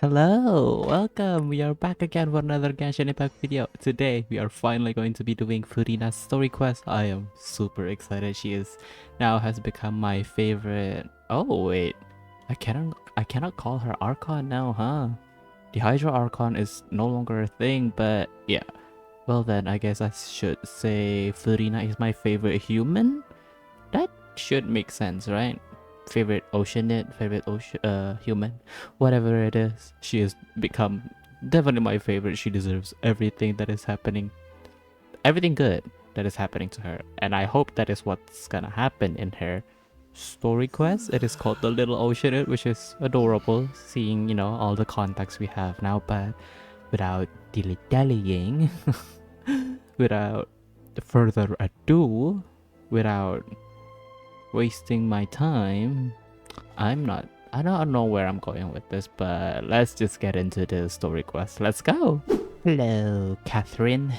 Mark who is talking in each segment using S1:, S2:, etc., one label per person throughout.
S1: Hello, welcome. We are back again for another Genshin Impact video. Today, we are finally going to be doing Furina's story quest. I am super excited. She is now has become my favorite. Oh wait, I cannot call her Archon now, huh? The Hydra Archon is no longer a thing, but yeah. Well then, I guess I should say Furina is my favorite human. That should make sense, right? Favorite oceanid, favorite human, whatever it is, she has become definitely my favorite. She deserves everything that is happening, everything good that is happening to her, and I hope that is what's gonna happen in her story quest. It is called the Little Oceanid, which is adorable, seeing all the contacts we have now. But without dilly-dallying, without further ado, without wasting my time, I don't know where I'm going with this, but let's just get into the story quest. Let's go. Hello, Catherine.
S2: Hey,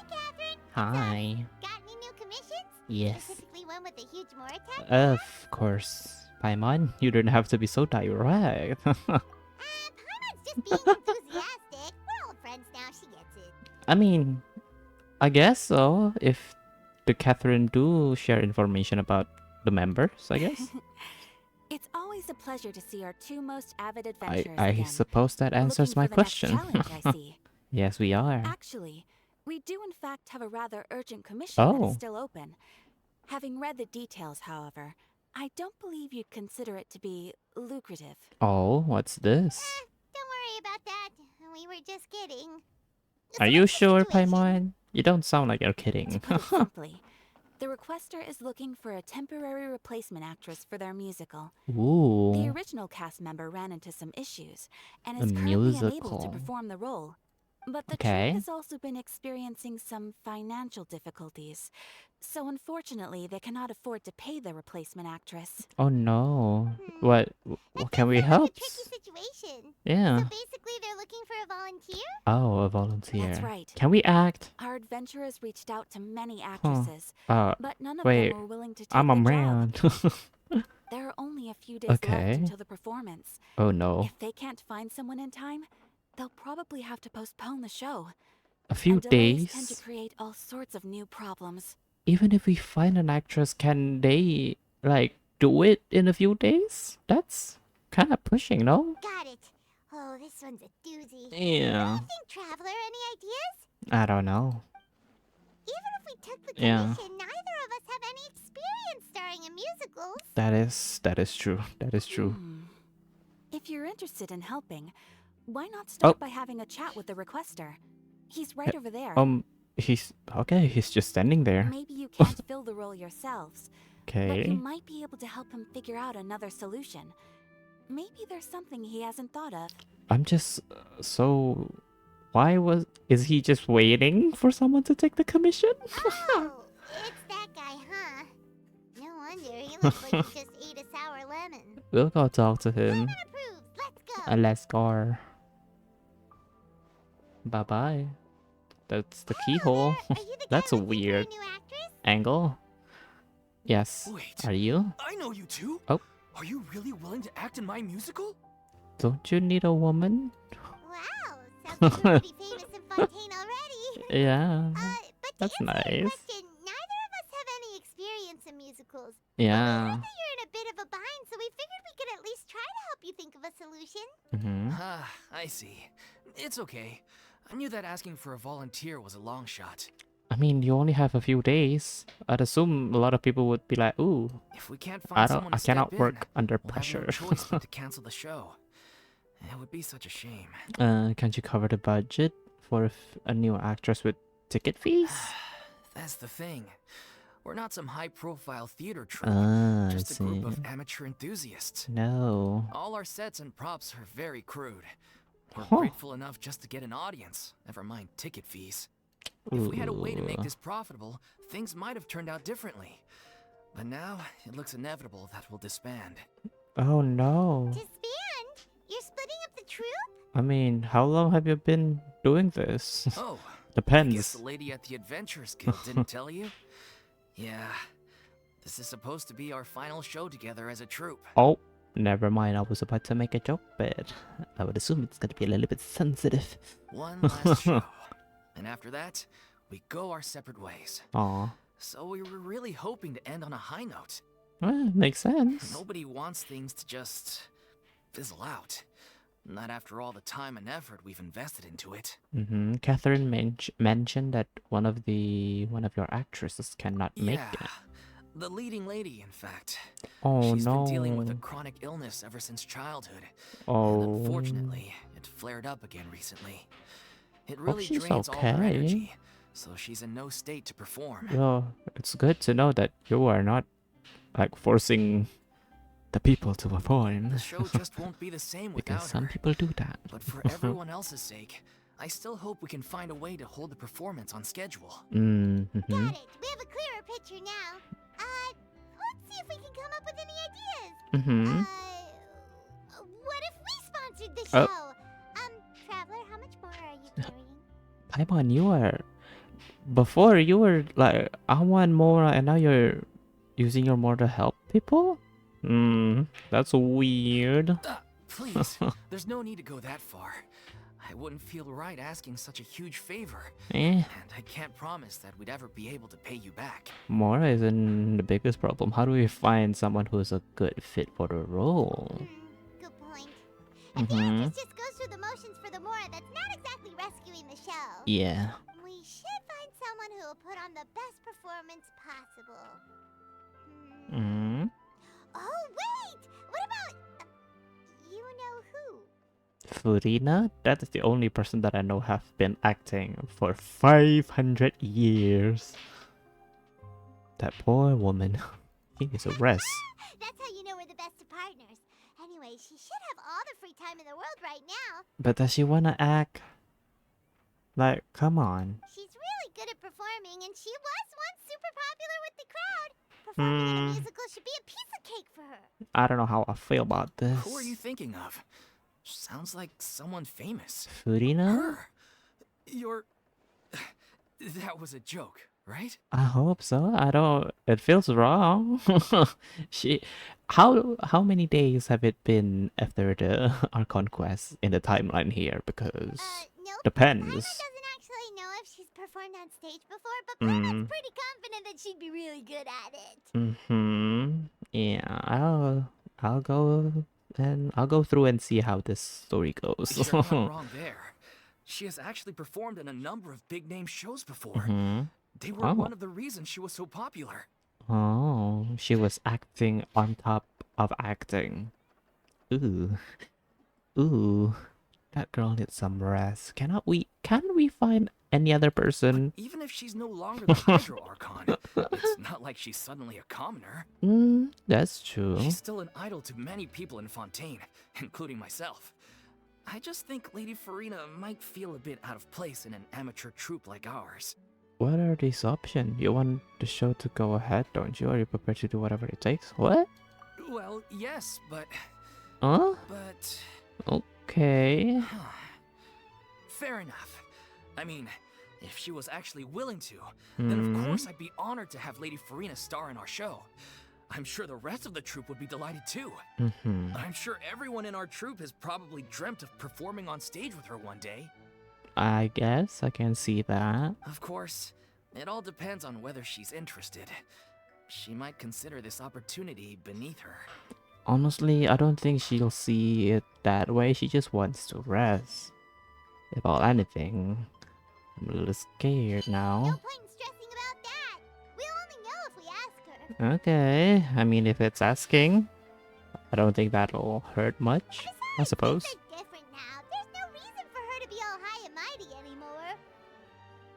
S2: Catherine!
S1: Hi.
S2: Got any new commissions?
S1: Yes.
S2: Specifically one with a huge Moratech?
S1: Of course. Paimon, you don't have to be so direct.
S2: Paimon's just being enthusiastic. We're old friends now, she gets it.
S1: I mean, I guess so. If the Catherine do share information about the members, I guess.
S3: It's always a pleasure to see our two most avid adventurers
S1: I
S3: again.
S1: suppose that answers
S3: Looking
S1: my
S3: for the next
S1: question.
S3: challenge, I see.
S1: Yes, we are.
S3: Actually, we do in fact have a rather urgent commission that
S1: Oh.
S3: is still open. Having read the details, however, I don't believe you'd consider it to be lucrative.
S1: Oh, what's this?
S2: Don't worry about that. We were just kidding.
S1: Are
S2: So
S1: you
S2: what's the
S1: sure,
S2: situation?
S1: Paimon? You don't sound like you're
S3: To
S1: kidding.
S3: put it simply, the requester is looking for a temporary replacement actress for their musical. The
S1: Ooh.
S3: original cast member ran into some issues and
S1: A
S3: is currently unable
S1: musical.
S3: to perform the role. But the
S1: Okay.
S3: troupe has also been experiencing some financial difficulties, so unfortunately they cannot afford to pay the replacement actress.
S1: Oh no.
S2: Hmm.
S1: What
S2: That
S1: can
S2: does
S1: we
S2: sound
S1: help?
S2: like a tricky situation.
S1: Yeah.
S2: So basically they're looking for a volunteer?
S1: Oh, a volunteer.
S3: That's right.
S1: Can we act?
S3: Our adventurers reached out to many actresses,
S1: Uh,
S3: but none of
S1: wait.
S3: them were willing to take
S1: I'm a
S3: the
S1: man.
S3: job. There are only a few days
S1: Okay.
S3: left until the performance.
S1: Oh no.
S3: If they can't find someone in time, they'll probably have to postpone the show.
S1: A few
S3: And delays tend to
S1: days?
S3: create all sorts of new problems.
S1: Even if we find an actress, can they like do it in a few days? That's kind of pushing, no?
S2: Got it. Oh, this one's a doozy.
S1: Yeah.
S2: What do you think, Traveler? Any ideas?
S1: I don't know.
S2: Even if we took the
S1: Yeah.
S2: commission, neither of us have any experience starring in musicals.
S1: That is true. That is true.
S3: If you're interested in helping, why not start
S1: Oh.
S3: by having a chat with the requester? He's right over there.
S1: He's okay. He's just standing there.
S3: Maybe you can't fill the role yourselves, but
S1: Okay.
S3: you might be able to help him figure out another solution. Maybe there's something he hasn't thought of.
S1: I'm just so. Is he just waiting for someone to take the commission?
S2: Oh, it's that guy, huh? No wonder he looks like he just ate a sour lemon.
S1: We'll go talk to him.
S2: Paimon approves. Let's go.
S1: Let's go. Bye bye. That's the keyhole.
S2: Are you the
S1: That's
S2: guy
S1: a
S2: looking for
S1: weird
S2: new actress?
S1: angle. Yes.
S4: Wait.
S1: Are you?
S4: I know you two.
S1: Oh.
S4: Are you really willing to act in my musical?
S1: Don't you need a woman?
S2: Wow, sounds like you're pretty famous in Fontaine already.
S1: Yeah.
S2: But to
S1: That's
S2: answer your
S1: nice.
S2: question, neither of us have any experience in musicals.
S1: Yeah.
S2: We heard that you're in a bit of a bind, so we figured we could at least try to help you think of a solution.
S1: Mm-hmm.
S4: Ah, I see. It's okay. I knew that asking for a volunteer was a long shot.
S1: I mean, you only have a few days. I'd assume a lot of people would be like, "Ooh,
S4: If we can't find someone to
S1: I cannot
S4: step
S1: work
S4: in,
S1: under
S4: we'll
S1: pressure."
S4: have no choice but to cancel the show. It would be such a shame.
S1: Can't you cover the budget for a new actress with ticket fees?
S4: That's the thing. We're not some high-profile theater troupe.
S1: Ah, I
S4: Just a group
S1: see.
S4: of amateur enthusiasts.
S1: No.
S4: All our sets and props are very crude. We're
S1: Huh.
S4: grateful enough just to get an audience, never mind ticket fees. If we had a way to make
S1: Ooh.
S4: this profitable, things might have turned out differently. But now, it looks inevitable that we'll disband.
S1: Oh no.
S2: Disband? You're splitting up the troupe?
S1: I mean, how long have you been doing this?
S4: Oh, I guess
S1: Depends.
S4: the lady at the Adventurers Guild didn't tell you? Yeah, this is supposed to be our final show together as a troupe.
S1: Oh, Never mind, I was about to make a joke, but I would assume it's gonna be a little bit sensitive.
S4: One last show. And after that, we go our separate ways.
S1: Aw.
S4: So we were really hoping to end on a high note.
S1: Well, makes sense.
S4: Nobody wants things to just fizzle out. Not after all the time and effort we've invested into it.
S1: Catherine mentioned that one of your actresses cannot make it.
S4: The leading lady, in fact.
S1: Oh
S4: She's
S1: no.
S4: been dealing with a chronic illness ever since childhood.
S1: Oh.
S4: And unfortunately, it flared up again recently. It really
S1: she's
S4: drains all her
S1: okay.
S4: energy, so she's in no state to perform.
S1: Well, it's good to know that you are not like forcing the people to perform.
S4: The show just won't be the same without
S1: Because some
S4: her.
S1: people do that.
S4: But for everyone else's sake, I still hope we can find a way to hold the performance on schedule.
S2: Got it. We have a clearer picture now. Let's see if we can come up with any ideas. What if we sponsored the show? Traveler, how much more are you carrying?
S1: Paimon, you are... Before, you were like, I want more, and now you're using your more to help people? That's weird.
S4: Please, there's no need to go that far. I wouldn't feel right asking such a huge favor. And I can't promise that we'd ever be able to pay you back.
S1: Mora isn't the biggest problem. How do we find someone who's a good fit for the role?
S2: Good point. If the actress just goes through the motions for the Mora, that's not exactly rescuing the show.
S1: Yeah.
S2: We should find someone who will put on the best performance possible. Oh, wait! What about... you know who?
S1: Furina? That is the only person that I know have been acting for 500 years. That poor woman. He needs a rest.
S2: That's how you know we're the best of partners. Anyway, she should have all the free time in the world right now.
S1: But does she wanna act? Like, come on.
S2: She's really good at performing, and she was once super popular with the crowd. Performing in a musical should be a piece of cake for her.
S1: I don't know how I feel about this.
S4: Who are you thinking of? Sounds like someone famous.
S1: Furina?
S4: Her. You're... That was a joke, right?
S1: I hope so. I don't... It feels wrong. She... How many days have it been after our conquest in the timeline here? Because...
S2: Nope.
S1: Depends.
S2: Paimon doesn't actually know if she's performed on stage before, but Paimon's pretty confident that she'd be really good at it.
S1: Yeah, I'll go through and see how this story goes.
S4: You're not wrong there. She has actually performed in a number of big-name shows before. They were one of the reasons she was so popular.
S1: Oh, she was acting on top of acting. Ooh. That girl needs some rest. Can we find any other person?
S4: Even if she's no longer the Hydro Archon, it's not like she's suddenly a commoner.
S1: That's true.
S4: She's still an idol to many people in Fontaine, including myself. I just think Lady Furina might feel a bit out of place in an amateur troupe like ours.
S1: What are these options? You want the show to go ahead, don't you? Are you prepared to do whatever it takes? What?
S4: Well, yes, but...
S1: Huh?
S4: But...
S1: Okay.
S4: Fair enough. I mean, if she was actually willing to, then of course I'd be honored to have Lady Furina star in our show. I'm sure the rest of the troupe would be delighted too. I'm sure everyone in our troupe has probably dreamt of performing on stage with her one day.
S1: I guess I can see that.
S4: Of course, it all depends on whether she's interested. She might consider this opportunity beneath her.
S1: Honestly, I don't think she'll see it that way. She just wants to rest. About anything. I'm a little scared
S2: No
S1: now.
S2: point in stressing about that. We'll only know if we ask her.
S1: Okay, I mean, if it's asking, I don't think that'll hurt much, I suppose.
S2: Things are different now. There's no reason for her to be all high and mighty anymore.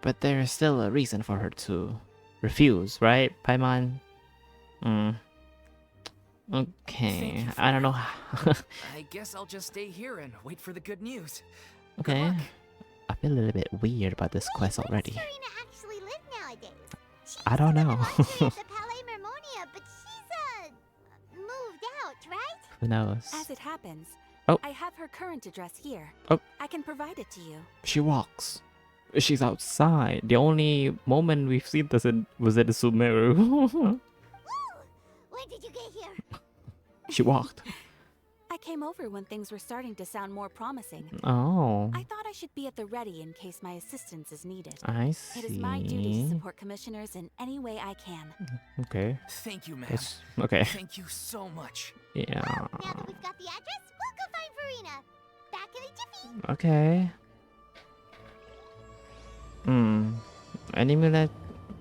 S1: But there is still a reason for her to refuse, right, Paimon? Okay, I don't know.
S4: I guess I'll just stay here and wait for the good news.
S1: Okay,
S4: Good luck.
S1: I feel a little bit weird about this quest
S2: Where
S1: already.
S2: does Furina actually live nowadays? She
S1: I
S2: used to
S1: don't
S2: live in
S1: know.
S2: luxury at the Palais Mermonia, but she's moved out, right?
S1: Who knows?
S3: As it happens,
S1: Oh.
S3: I have her current address here.
S1: Oh.
S3: I can provide it to you.
S1: She walks. She's outside. The only moment we've seen this was at the Sumeru.
S2: Ooh, when did you get here?
S1: She walked.
S3: came over when things were starting to sound more promising.
S1: Oh,
S3: I thought I should be at the ready in case my assistance is needed.
S1: I
S3: It is my duty to
S1: see.
S3: support commissioners in any way I can.
S1: Okay.
S4: Thank you, ma'am.
S1: That's okay.
S4: Thank you so much.
S1: Yeah.
S2: Now that we've got the address, we'll go find Furina. Back in a jiffy.
S1: Okay. Animulet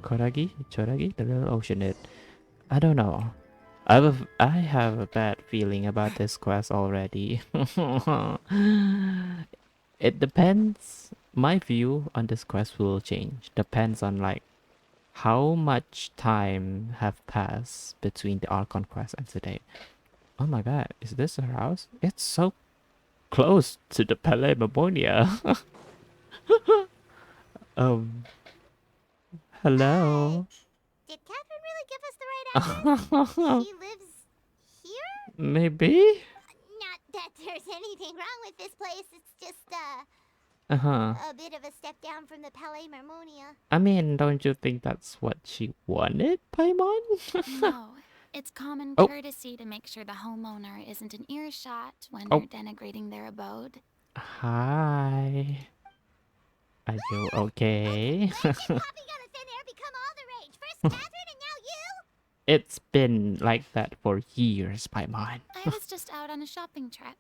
S1: Koragi? Choragi? The little oceanid. I don't know. I have a bad feeling about this quest already. It depends. My view on this quest will change. Depends on like how much time have passed between the Archon quest and today. Oh my god, is this her house? It's so close to the Palais Mamonia. Hello.
S2: Did Catherine really give us the right address? She lives here?
S1: Maybe?
S2: Not that there's anything wrong with this place. It's just
S1: Uh-huh.
S2: a bit of a step down from the Palais Marmonia.
S1: I mean, don't you think that's what she wanted, Paimon?
S5: No, it's common
S1: Oh.
S5: courtesy to make sure the homeowner isn't an earshot when
S1: Oh.
S5: you're denigrating their abode.
S1: Hi. Are you okay?
S2: Popping out of thin air become all the rage. First Catherine and now you?
S1: It's been like that for years, Paimon.
S5: I was just out on a shopping trip.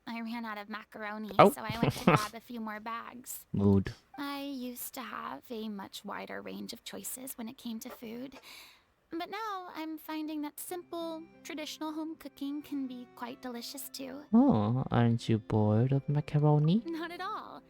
S5: I ran out of macaroni,
S1: Oh.
S5: so I went to grab a few more bags.
S1: Mood.
S5: I used to have a much wider range of choices when it came to food. But now I'm finding that simple, traditional home cooking can be quite delicious too.
S1: Oh, aren't you bored of macaroni?
S5: Not at all.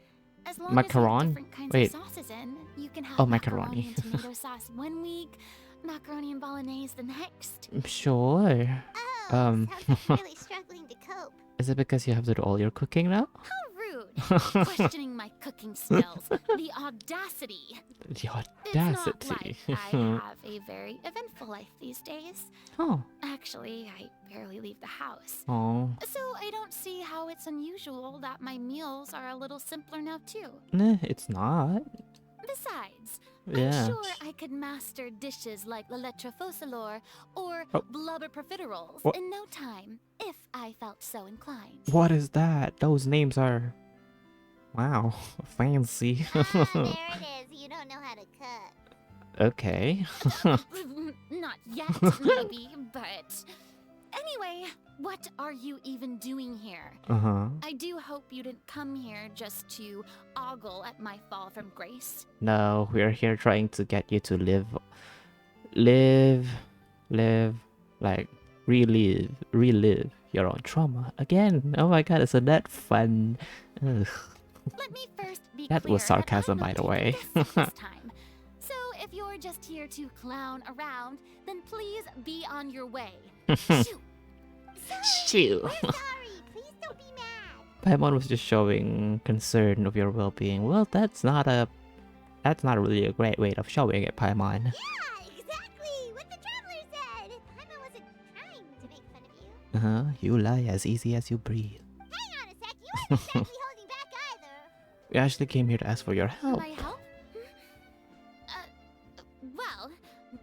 S5: As long as you
S1: Macaron?
S5: have different kinds
S1: Wait.
S5: of sauces in, you can have
S1: Oh,
S5: macaroni
S1: macaroni.
S5: and tomato sauce one week, macaroni and bolognese the next.
S1: Sure.
S2: Oh,
S1: Um.
S2: sounds like really struggling to cope.
S1: Is it because you have to do all your cooking now?
S5: How rude! Questioning my cooking skills. The audacity.
S1: The
S5: It's not
S1: audacity.
S5: like I have a very eventful life these days.
S1: Oh.
S5: Actually, I barely leave the house.
S1: Oh.
S5: So I don't see how it's unusual that my meals are a little simpler now too.
S1: Nah, it's not.
S5: Besides,
S1: Yeah.
S5: I'm sure I could master dishes like la lettre focilor or
S1: Oh.
S5: blubber profiteroles
S1: What?
S5: in no time, if I felt so inclined.
S1: What is that? Those names are... Wow. Fancy.
S2: Ah, there it is. You don't know how to cook.
S1: Okay.
S5: Not yet, maybe, but... Anyway, what are you even doing here?
S1: Uh-huh.
S5: I do hope you didn't come here just to ogle at my fall from grace.
S1: No, we're here trying to get you to live, like, relive your own trauma again. Oh my god, isn't that fun? Ugh.
S5: Let me first be
S1: That
S5: clear
S1: was sarcasm,
S5: I'm
S1: by
S5: not
S1: the way.
S5: taking this this time. So if you're just here to clown around, then please be on your way. Shoot!
S1: Shoo.
S2: We're sorry. Please don't be mad.
S1: Paimon was just showing concern of your well-being. Well, that's not really a great way of showing it, Paimon.
S2: Yeah, exactly. What the traveler said. Paimon wasn't trying to make fun of you.
S1: Uh-huh. You lie as easy as you breathe.
S2: Hang on a sec. You weren't exactly holding back either.
S1: We actually came here to ask for your
S5: For
S1: help.
S5: my help? Well,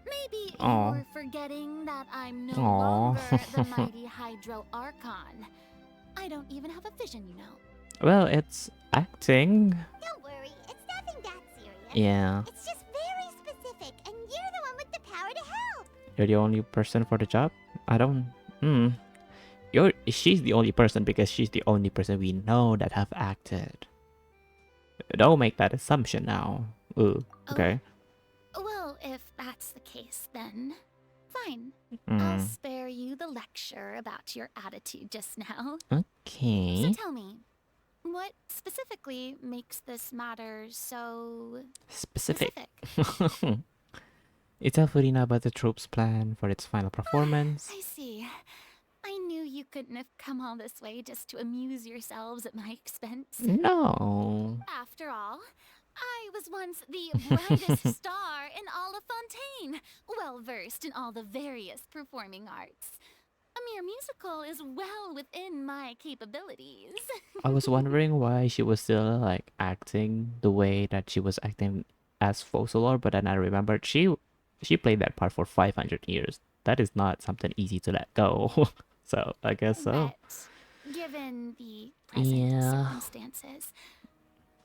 S5: maybe
S1: Aw.
S5: you're forgetting that I'm no
S1: Aw.
S5: longer the mighty Hydro Archon. I don't even have a vision, you know.
S1: Well, it's acting.
S2: Don't worry. It's nothing that serious.
S1: Yeah.
S2: It's just very specific, and you're the one with the power to help.
S1: You're the only person for the job? I don't... She's the only person because she's the only person we know that have acted. Don't make that assumption now. Ooh, okay.
S5: Well, if that's the case, then fine.
S1: Mm.
S5: I'll spare you the lecture about your attitude just now.
S1: Okay.
S5: So tell me, what specifically makes this matter so
S1: Specific. You tell Furina about the troops' plan for its final performance.
S5: I see. I knew you couldn't have come all this way just to amuse yourselves at my expense.
S1: No.
S5: After all, I was once the brightest star in all of Fontaine, well versed in all the various performing arts. A mere musical is well within my capabilities.
S1: I was wondering why she was still like acting the way that she was acting as Focilor, but then I remembered she played that part for 500 years. That is not something easy to let go. So I guess so.
S5: But given the present circumstances.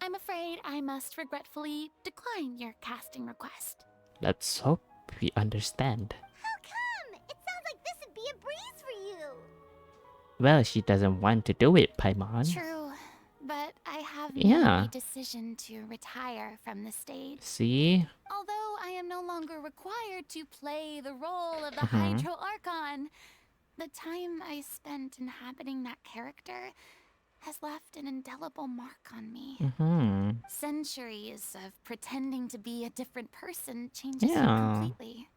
S5: I'm afraid I must regretfully decline your casting request.
S1: Let's hope we understand.
S2: How come? It sounds like this would be a breeze for you.
S1: Well, she doesn't want to do it, Paimon.
S5: True, but I have
S1: Yeah.
S5: made a decision to retire from the stage.
S1: See?
S5: Although I am no longer required to play the role of the Hydro Archon, the time I spent inhabiting that character has left an indelible mark on me. Centuries of pretending to be a different person changes you completely.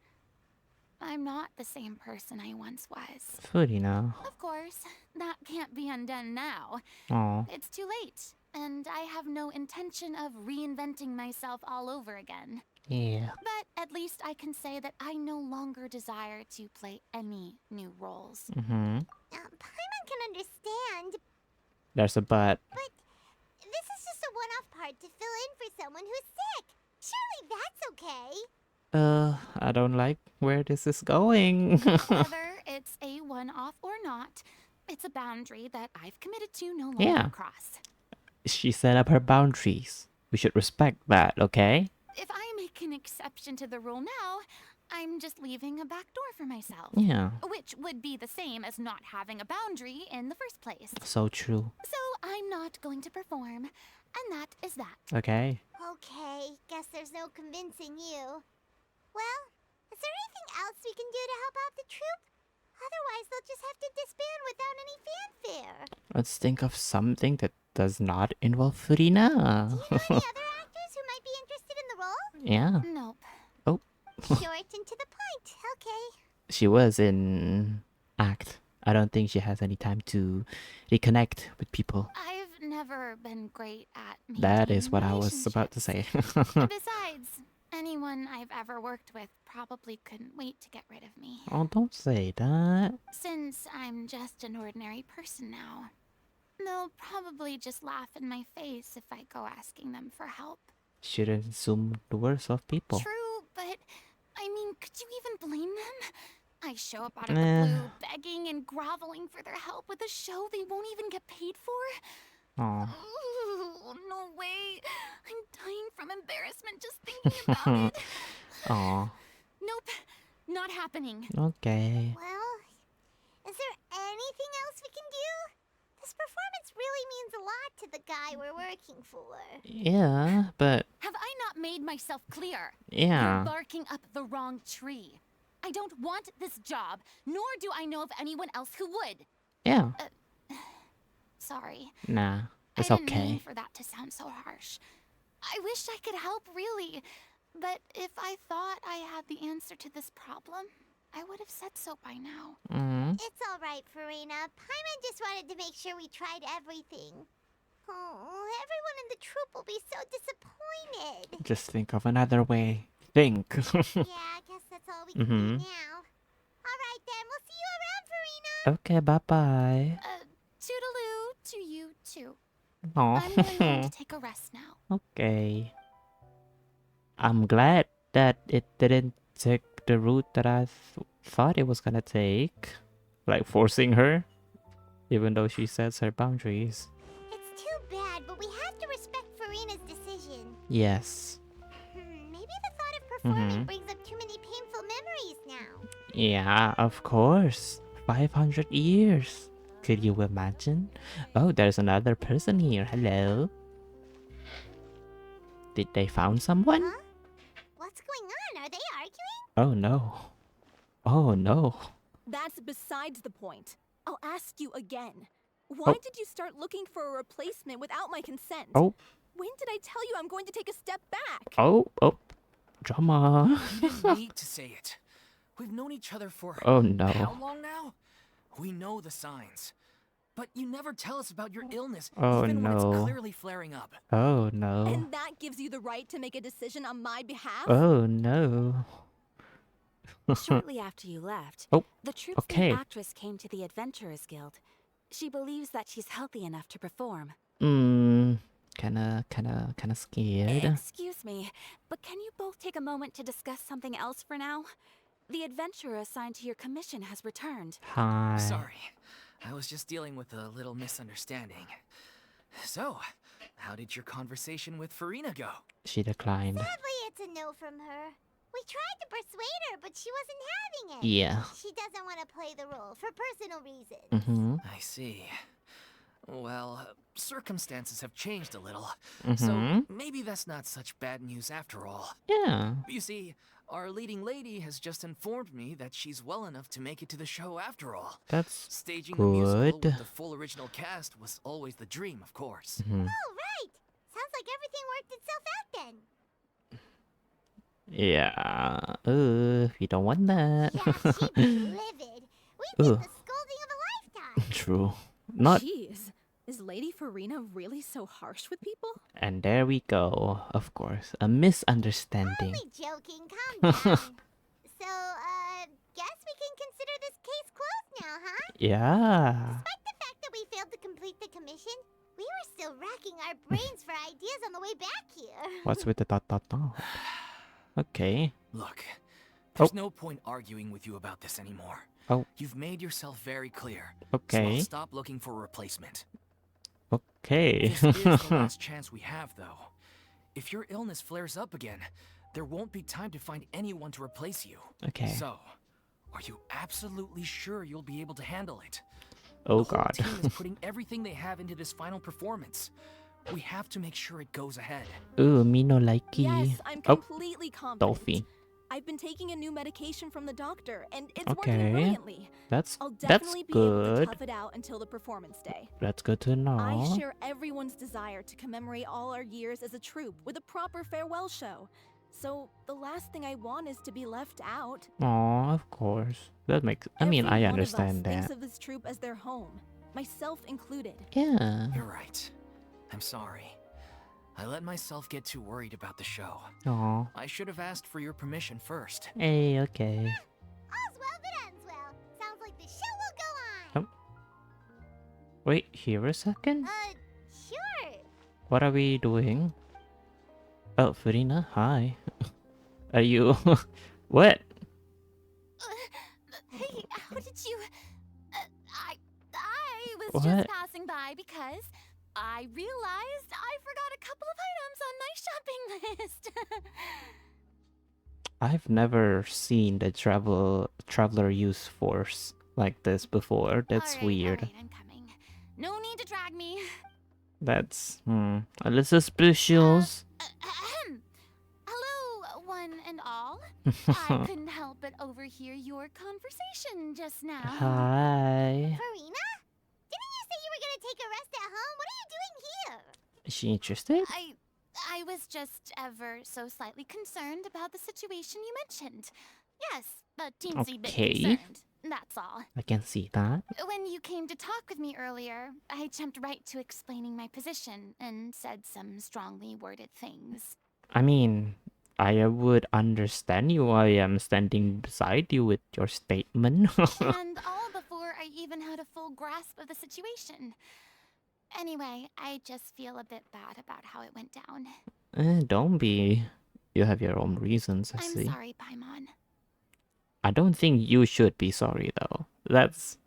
S5: I'm not the same person I once was.
S1: Furina.
S5: Of course, that can't be undone now.
S1: Oh.
S5: It's too late, and I have no intention of reinventing myself all over again.
S1: Yeah.
S5: But at least I can say that I no longer desire to play any new roles.
S2: Paimon can understand,
S1: There's a but.
S2: but this is just a one-off part to fill in for someone who's sick. Surely that's okay.
S1: I don't like where this is going.
S5: Whether it's a one-off or not, it's a boundary that I've committed to no longer
S1: Yeah.
S5: cross.
S1: She set up her boundaries. We should respect that, okay?
S5: If I make an exception to the rule now, I'm just leaving a back door for myself.
S1: Yeah.
S5: Which would be the same as not having a boundary in the first place.
S1: So true.
S5: So I'm not going to perform, and that is that.
S1: Okay.
S2: Okay, guess there's no convincing you. Well, is there anything else we can do to help out the troupe? Otherwise, they'll just have to disband without any fanfare.
S1: Let's think of something that does not involve Furina.
S2: Do you know any other actors who might be interested in the role?
S1: Yeah.
S5: Nope.
S1: Oh.
S2: Short and to the point. Okay.
S1: She was in act. I don't think she has any time to reconnect with people.
S5: I've never been great at
S1: That is
S5: maintaining
S1: what I was about to say.
S5: Besides, anyone I've ever worked with probably couldn't wait to get rid of me.
S1: Oh, don't say that.
S5: Since I'm just an ordinary person now, they'll probably just laugh in my face if I go asking them for help.
S1: Shouldn't assume the worst of people.
S5: True, but I mean, could you even blame them? I show up out of the blue, begging and groveling for their help with a show they won't even get paid for.
S1: Aw.
S5: Ooh, no way. I'm dying from embarrassment just thinking about it.
S1: Aw.
S5: Nope, not happening.
S1: Okay.
S2: Well, is there anything else we can do? This performance really means a lot to the guy we're working for.
S1: Yeah, but
S5: Have I not made myself clear?
S1: yeah.
S5: You're barking up the wrong tree. I don't want this job, nor do I know of anyone else who would.
S1: Yeah.
S5: Sorry.
S1: Nah. It's
S5: I didn't mean
S1: okay.
S5: for that to sound so harsh. I wish I could help, really. But if I thought I had the answer to this problem, I would have said so by now.
S2: It's all right, Furina. Paimon just wanted to make sure we tried everything. Oh, everyone in the troupe will be so disappointed.
S1: Just think of another way. Think.
S2: Yeah, I guess that's all we can do now. All right, then. We'll see you around, Furina.
S1: Okay, bye-bye.
S5: Toodaloo to you too.
S1: Aw.
S5: I'm going home to take a rest now.
S1: Okay. I'm glad that it didn't take the route that I thought it was gonna take. Like forcing her. Even though she sets her boundaries.
S2: It's too bad, but we have to respect Furina's decision.
S1: Yes.
S2: Maybe the thought of performing brings up too many painful memories now.
S1: Yeah, of course. 500 years. Could you imagine? Oh, there's another person here. Hello. Did they found someone?
S2: Huh? What's going on? Are they arguing?
S1: Oh no. Oh no.
S6: That's besides the point. I'll ask you again. Why
S1: Oh.
S6: did you start looking for a replacement without my consent?
S1: Oh.
S6: When did I tell you I'm going to take a step back?
S1: Oh. Drama.
S4: You didn't need to say it. We've known each other for
S1: Oh no.
S4: how long now? We know the signs. But you never tell us about your illness,
S1: Oh,
S4: even when it's
S1: no.
S4: clearly flaring up.
S1: Oh no.
S6: And that gives you the right to make a decision on my behalf?
S1: Oh no.
S3: Shortly after you left,
S1: Oh,
S3: the troupe's
S1: okay.
S3: lead actress came to the Adventurers Guild. She believes that she's healthy enough to perform.
S1: Kinda scared.
S3: Excuse me, but can you both take a moment to discuss something else for now? The adventurer assigned to your commission has returned.
S1: Hi.
S4: Sorry. I was just dealing with a little misunderstanding. So, how did your conversation with Furina go?
S1: She declined.
S2: Sadly, it's a no from her. We tried to persuade her, but she wasn't having it.
S1: Yeah.
S2: She doesn't want to play the role for personal reasons.
S1: Mm-hmm.
S4: I see. Well, circumstances have changed a little,
S1: Mm-hmm.
S4: so maybe that's not such bad news after all.
S1: Yeah.
S4: You see, our leading lady has just informed me that she's well enough to make it to the show after all.
S1: That's
S4: Staging the musical
S1: good.
S4: with the full original cast was always the dream, of course.
S1: Mhm.
S2: Oh, right. Sounds like everything worked itself out then.
S1: Yeah. You don't want that.
S2: Yeah, she'd be livid. We'd
S1: Ooh.
S2: get the scolding of a lifetime.
S1: True. Not.
S6: Jeez, is Lady Furina really so harsh with people?
S1: And there we go. Of course, a misunderstanding.
S2: Only joking. Calm down. So, guess we can consider this case closed now, huh?
S1: Yeah.
S2: Despite the fact that we failed to complete the commission, we were still racking our brains for ideas on the way back here.
S1: What's with the dot dot dot? Okay.
S4: Look, there's
S1: Oh.
S4: no point arguing with you about this anymore.
S1: Oh.
S4: You've made yourself very clear.
S1: Okay.
S4: So I'll stop looking for a replacement.
S1: Okay.
S4: This is the last chance we have, though. If your illness flares up again, there won't be time to find anyone to replace you.
S1: Okay.
S4: So, are you absolutely sure you'll be able to handle it?
S1: Oh
S4: The whole
S1: god.
S4: team is putting everything they have into this final performance. We have to make sure it goes ahead.
S1: Ooh, me no likey.
S6: Yes, I'm
S1: Oh,
S6: completely confident.
S1: Dolphy.
S6: I've been taking a new medication from the doctor, and it's
S1: Okay.
S6: working brilliantly.
S1: That's
S6: I'll
S1: that's
S6: definitely be able to
S1: good.
S6: tough it out until the performance day.
S1: That's good to know.
S6: I share everyone's desire to commemorate all our years as a troupe with a proper farewell show. So the last thing I want is to be left out.
S1: Aw, of course. That makes. I mean,
S6: Every
S1: I
S6: one of us
S1: understand
S6: thinks
S1: that.
S6: of this troupe as their home, myself included.
S1: Yeah.
S4: You're right. I'm sorry. I let myself get too worried about the show.
S1: Aw.
S4: I should have asked for your permission first.
S1: Hey, okay.
S2: All's well that ends well. Sounds like the show will go on.
S1: Wait, here a second.
S2: Sure.
S1: What are we doing? Oh, Furina, hi. Are you? What?
S5: Hey, how did you... I was
S1: What?
S5: just passing by because I realized I forgot a couple of items on my shopping list.
S1: I've never seen the traveler use force like this before. That's weird.
S5: Alright, I'm coming. No need to drag me.
S1: That's a little suspicious.
S5: Ahem. Hello, one and all. I couldn't help but overhear your conversation just now.
S1: Hi.
S2: Furina? Didn't you say you were gonna take a rest at home? What are you doing here?
S1: Is she interested?
S5: I was just ever so slightly concerned about the situation you mentioned. Yes, a teensy bit
S1: Okay.
S5: concerned. That's all.
S1: I can see that.
S5: When you came to talk with me earlier, I jumped right to explaining my position and said some strongly worded things.
S1: I mean, I would understand you. I am standing beside you with your statement.
S5: And all before I even had a full grasp of the situation. Anyway, I just feel a bit bad about how it went down.
S1: Don't be. You have your own reasons, I
S5: I'm
S1: see.
S5: sorry, Paimon.
S1: I don't think you should be sorry though. That's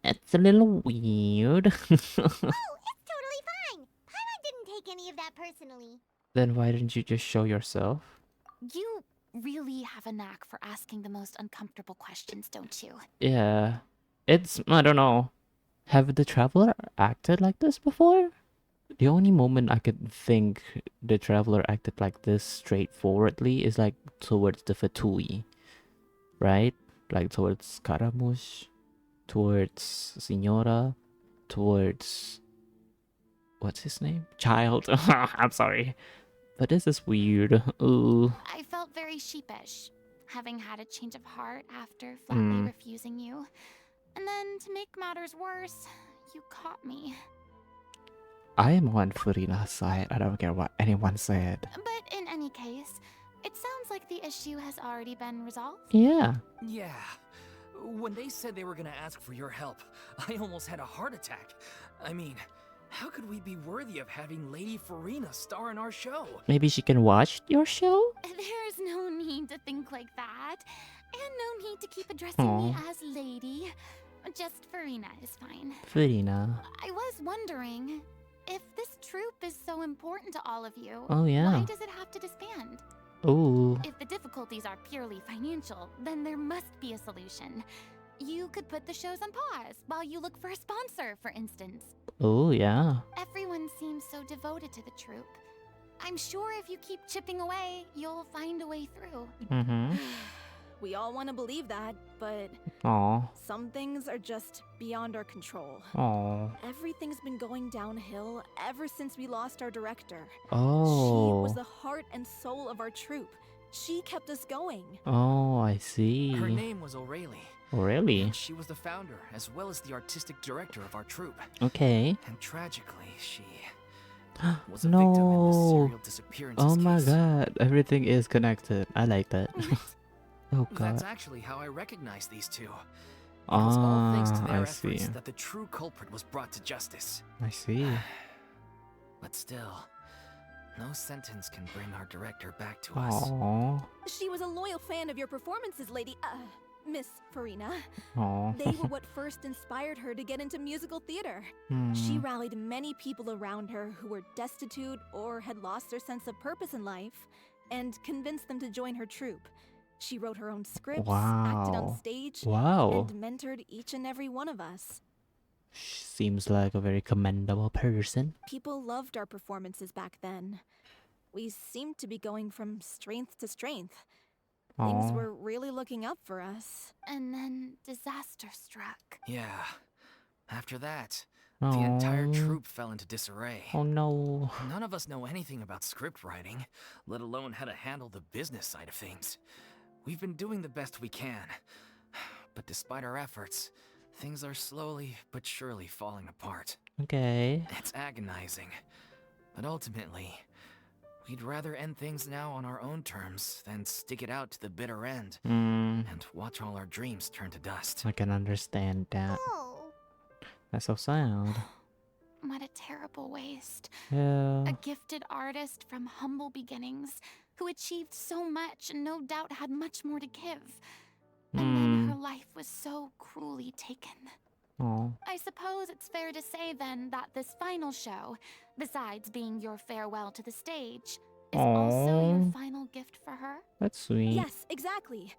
S1: it's a little weird.
S2: Oh, it's totally fine. Paimon didn't take any of that personally.
S1: Then why didn't you just show yourself?
S5: You really have a knack for asking the most uncomfortable questions, don't you?
S1: Yeah. It's I don't know. Have the traveler acted like this before? The only moment I could think the traveler acted like this straightforwardly is like towards the Fatui. Right? Like towards Karamush, towards Signora, towards what's his name? Child. I'm sorry. But this is weird. Ooh.
S5: I felt very sheepish, having had a change of heart after flatly refusing you. And then, to make matters worse, you caught me.
S1: I am on Furina's side. I don't care what anyone said.
S5: But in any case, it sounds like the issue has already been resolved.
S1: Yeah.
S4: Yeah. When they said they were gonna ask for your help, I almost had a heart attack. I mean, how could we be worthy of having Lady Furina star in our show?
S1: Maybe she can watch your show?
S5: There's no need to think like that. And no need to keep addressing me as lady. Just Furina is fine.
S1: Furina.
S5: I was wondering, if this troupe is so important to all of you,
S1: Oh, yeah.
S5: why does it have to disband?
S1: Ooh.
S5: If the difficulties are purely financial, then there must be a solution. You could put the shows on pause while you look for a sponsor, for instance.
S1: Oh, yeah.
S5: Everyone seems so devoted to the troupe. I'm sure if you keep chipping away, you'll find a way through.
S1: Mm-hmm.
S6: We all want to believe that, but
S1: Aw.
S6: some things are just beyond our control.
S1: Aw.
S6: Everything's been going downhill ever since we lost our director. She
S1: Oh.
S6: was the heart and soul of our troupe. She kept us going.
S1: Oh, I see.
S4: Her name was O'Reilly.
S1: Oh, really?
S4: And she was the founder, as well as the artistic director of our troupe.
S1: Okay.
S4: And tragically, she was a victim in the
S1: No.
S4: serial disappearances
S1: Oh my
S4: case.
S1: god. Everything is connected. I like that. Oh
S4: That's
S1: god.
S4: actually how I recognized these two. It was all thanks to
S1: Ah,
S4: their
S1: I see.
S4: efforts that the true culprit was brought to justice.
S1: I see.
S4: But still, no sentence can bring our director back to us.
S1: Aww.
S6: She was a loyal fan of your performances, Miss Furina.
S1: Aww.
S6: They were what first inspired her to get into musical theater. She
S1: Hmm.
S6: rallied many people around her who were destitute or had lost their sense of purpose in life and convinced them to join her troupe. She wrote her own scripts, acted on
S1: Wow.
S6: stage,
S1: Wow.
S6: and mentored each and every one of us.
S1: Seems like a very commendable person.
S6: People loved our performances back then. We seemed to be going from strength to strength. Things
S1: Aw.
S6: were really looking up for us.
S5: And then disaster struck.
S4: Yeah. After that, the entire
S1: Aw.
S4: troupe fell into disarray.
S1: Oh no.
S4: None of us know anything about script writing, let alone how to handle the business side of things. We've been doing the best we can. But despite our efforts, things are slowly but surely falling apart.
S1: Okay.
S4: It's agonizing. But ultimately, we'd rather end things now on our own terms than stick it out to the bitter end and watch all our dreams turn to dust.
S1: I can understand that.
S2: Oh.
S1: That's so sad.
S5: What a terrible waste.
S1: Yeah.
S5: A gifted artist from humble beginnings who achieved so much and no doubt had much more to give. And then her life was so cruelly taken.
S1: Oh.
S5: I suppose it's fair to say then that this final show, besides being your farewell to the stage, is also your
S1: Aw.
S5: final gift for her?
S1: That's sweet.
S6: Yes, exactly.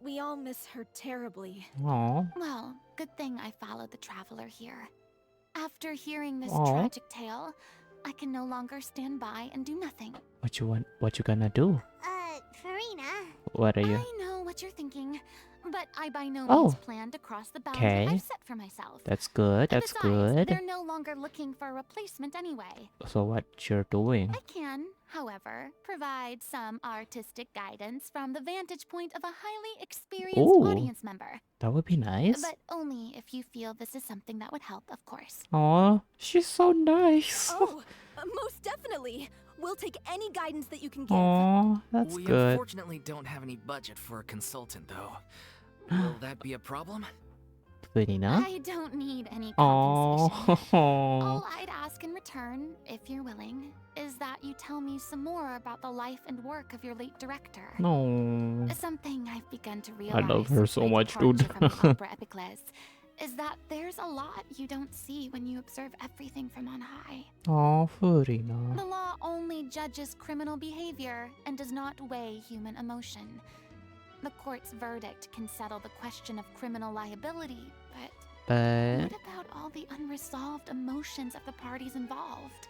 S6: We all miss her terribly.
S1: Aw.
S5: Well, good thing I followed the traveler here. After hearing this
S1: Aw.
S5: tragic tale, I can no longer stand by and do nothing.
S1: What you want? What you gonna do?
S2: Furina.
S1: What are you?
S5: I know what you're thinking, but I by no
S1: Oh.
S5: means plan to cross the boundary
S1: Okay.
S5: I've set for myself.
S1: That's good. That's
S5: Besides,
S1: good.
S5: they're no longer looking for a replacement anyway.
S1: So what you're doing?
S5: I can, however, provide some artistic guidance from the vantage point of a highly experienced
S1: Ooh.
S5: audience member.
S1: That would be nice.
S5: But only if you feel this is something that would help, of course.
S1: Aw, she's so nice.
S6: Oh, most definitely. We'll take any guidance that you can give.
S1: Aw, that's
S4: We
S1: good.
S4: unfortunately don't have any budget for a consultant, though. Will that be a problem?
S1: Furina?
S5: I don't need any compensation.
S1: Aw.
S5: All I'd ask in return, if you're willing, is that you tell me some more about the life and work of your late director.
S1: No.
S5: Something I've begun to realize
S1: love her
S5: since
S1: so
S5: my
S1: much,
S5: departure
S1: dude.
S5: from Opera Epicles is that there's a lot you don't see when you observe everything from on high.
S1: Aw, Furina.
S5: The law only judges criminal behavior and does not weigh human emotion. The court's verdict can settle the question of criminal liability, but
S1: But
S5: what about all the unresolved emotions of the parties involved?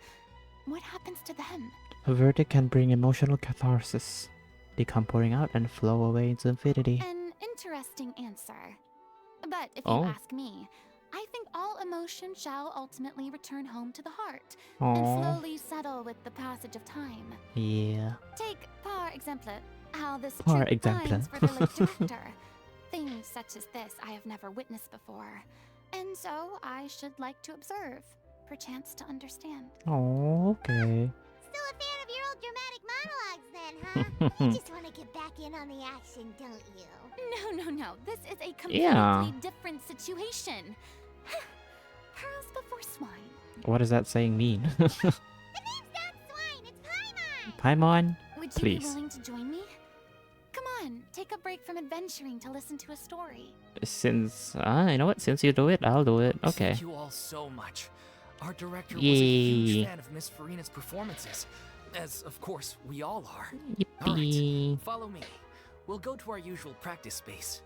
S5: What happens to them?
S1: a verdict can bring emotional catharsis. They come pouring out and flow away into infinity.
S5: An interesting answer. But if
S1: Oh.
S5: you ask me, I think all emotion shall ultimately return home to the heart and
S1: Aw.
S5: slowly settle with the passage of time.
S1: Yeah.
S5: Take, par exemple, how this
S1: Par
S5: troupe
S1: exemple.
S5: pines for their late director. Things such as this I have never witnessed before, and so I should like to observe, perchance to understand.
S1: Oh, okay.
S2: Still a fan of your old dramatic monologues then, huh? You just want to get back in on the action, don't you?
S5: No, this is a completely
S1: Yeah.
S5: different situation. Pearls before swine.
S1: What does that saying mean?
S2: The name's not swine, it's Paimon!
S1: Paimon?
S5: Would you
S1: Please.
S5: be willing to join me? Come on, take a break from adventure venturing to listen to a story.
S1: Since you know what? Since you do it, I'll do it. Okay.
S4: Thank you all so much. Our director was a huge fan of Miss Furina's performances, as of course we all are.
S1: Yippee.
S4: Alright, follow me. We'll go to our usual practice space.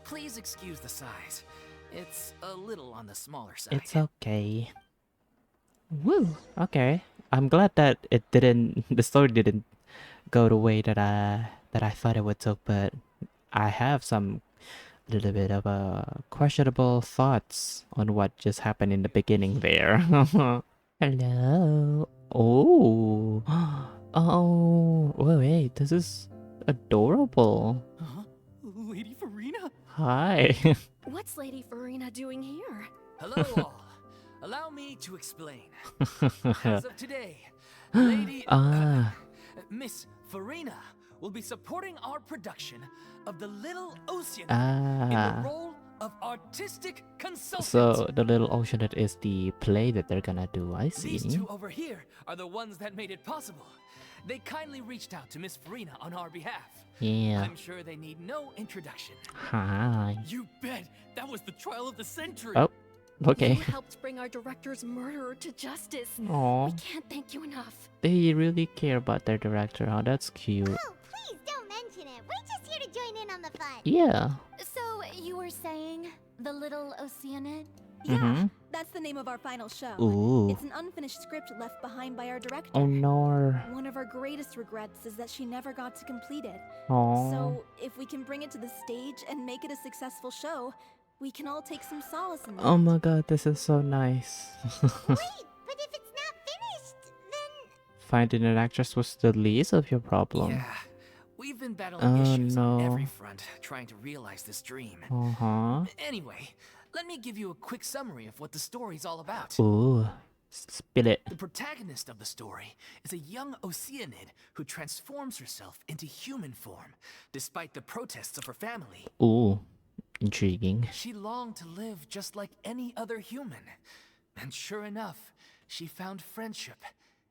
S4: Please excuse the size. It's a little on the smaller side.
S1: It's okay. Woo. Okay. I'm glad that it didn't. The story didn't go the way that I thought it would take, but I have some little bit of questionable thoughts on what just happened in the beginning there. Hello. Oh. Oh. Wait. This is adorable.
S4: Huh? Lady Furina?
S1: Hi.
S7: What's Lady Furina doing here?
S4: Hello all. Allow me to explain. As of today, Lady Miss Furina will be supporting our production of The Little Ocean in the role of artistic consultant.
S1: So the Little Ocean is the play that they're gonna do. I see.
S4: These two over here are the ones that made it possible. They kindly reached out to Miss Furina on our behalf.
S1: Yeah.
S4: I'm sure they need no introduction.
S1: Hi.
S4: You bet! That was the trial of the century!
S1: Oh, okay.
S7: You helped bring our director's murderer to justice.
S1: Aw.
S7: We can't thank you enough.
S1: They really care about their director. Oh, that's cute.
S2: Oh, please don't mention it. We're just here to join in on the fun.
S1: Yeah.
S5: So, you were saying the Little Oceanid?
S6: Yeah, that's the name of our final show.
S1: Ooh.
S6: It's an unfinished script left behind by our director.
S1: Oh no.
S6: One of our greatest regrets is that she never got to complete it.
S1: Oh.
S6: So, if we can bring it to the stage and make it a successful show, we can all take some solace in that.
S1: Oh my god, this is so nice.
S2: Wait, but if it's not finished, then...
S1: Finding an actress was the least of your problem.
S4: Yeah, we've been battling issues on
S1: no.
S4: every front, trying to realize this dream.
S1: Uh-huh.
S4: Anyway, let me give you a quick summary of what the story's all about.
S1: Ooh. Spill it.
S4: The protagonist of the story is a young Oceanid who transforms herself into human form, despite the protests of her family.
S1: Ooh. Intriguing.
S4: She longed to live just like any other human. And sure enough, she found friendship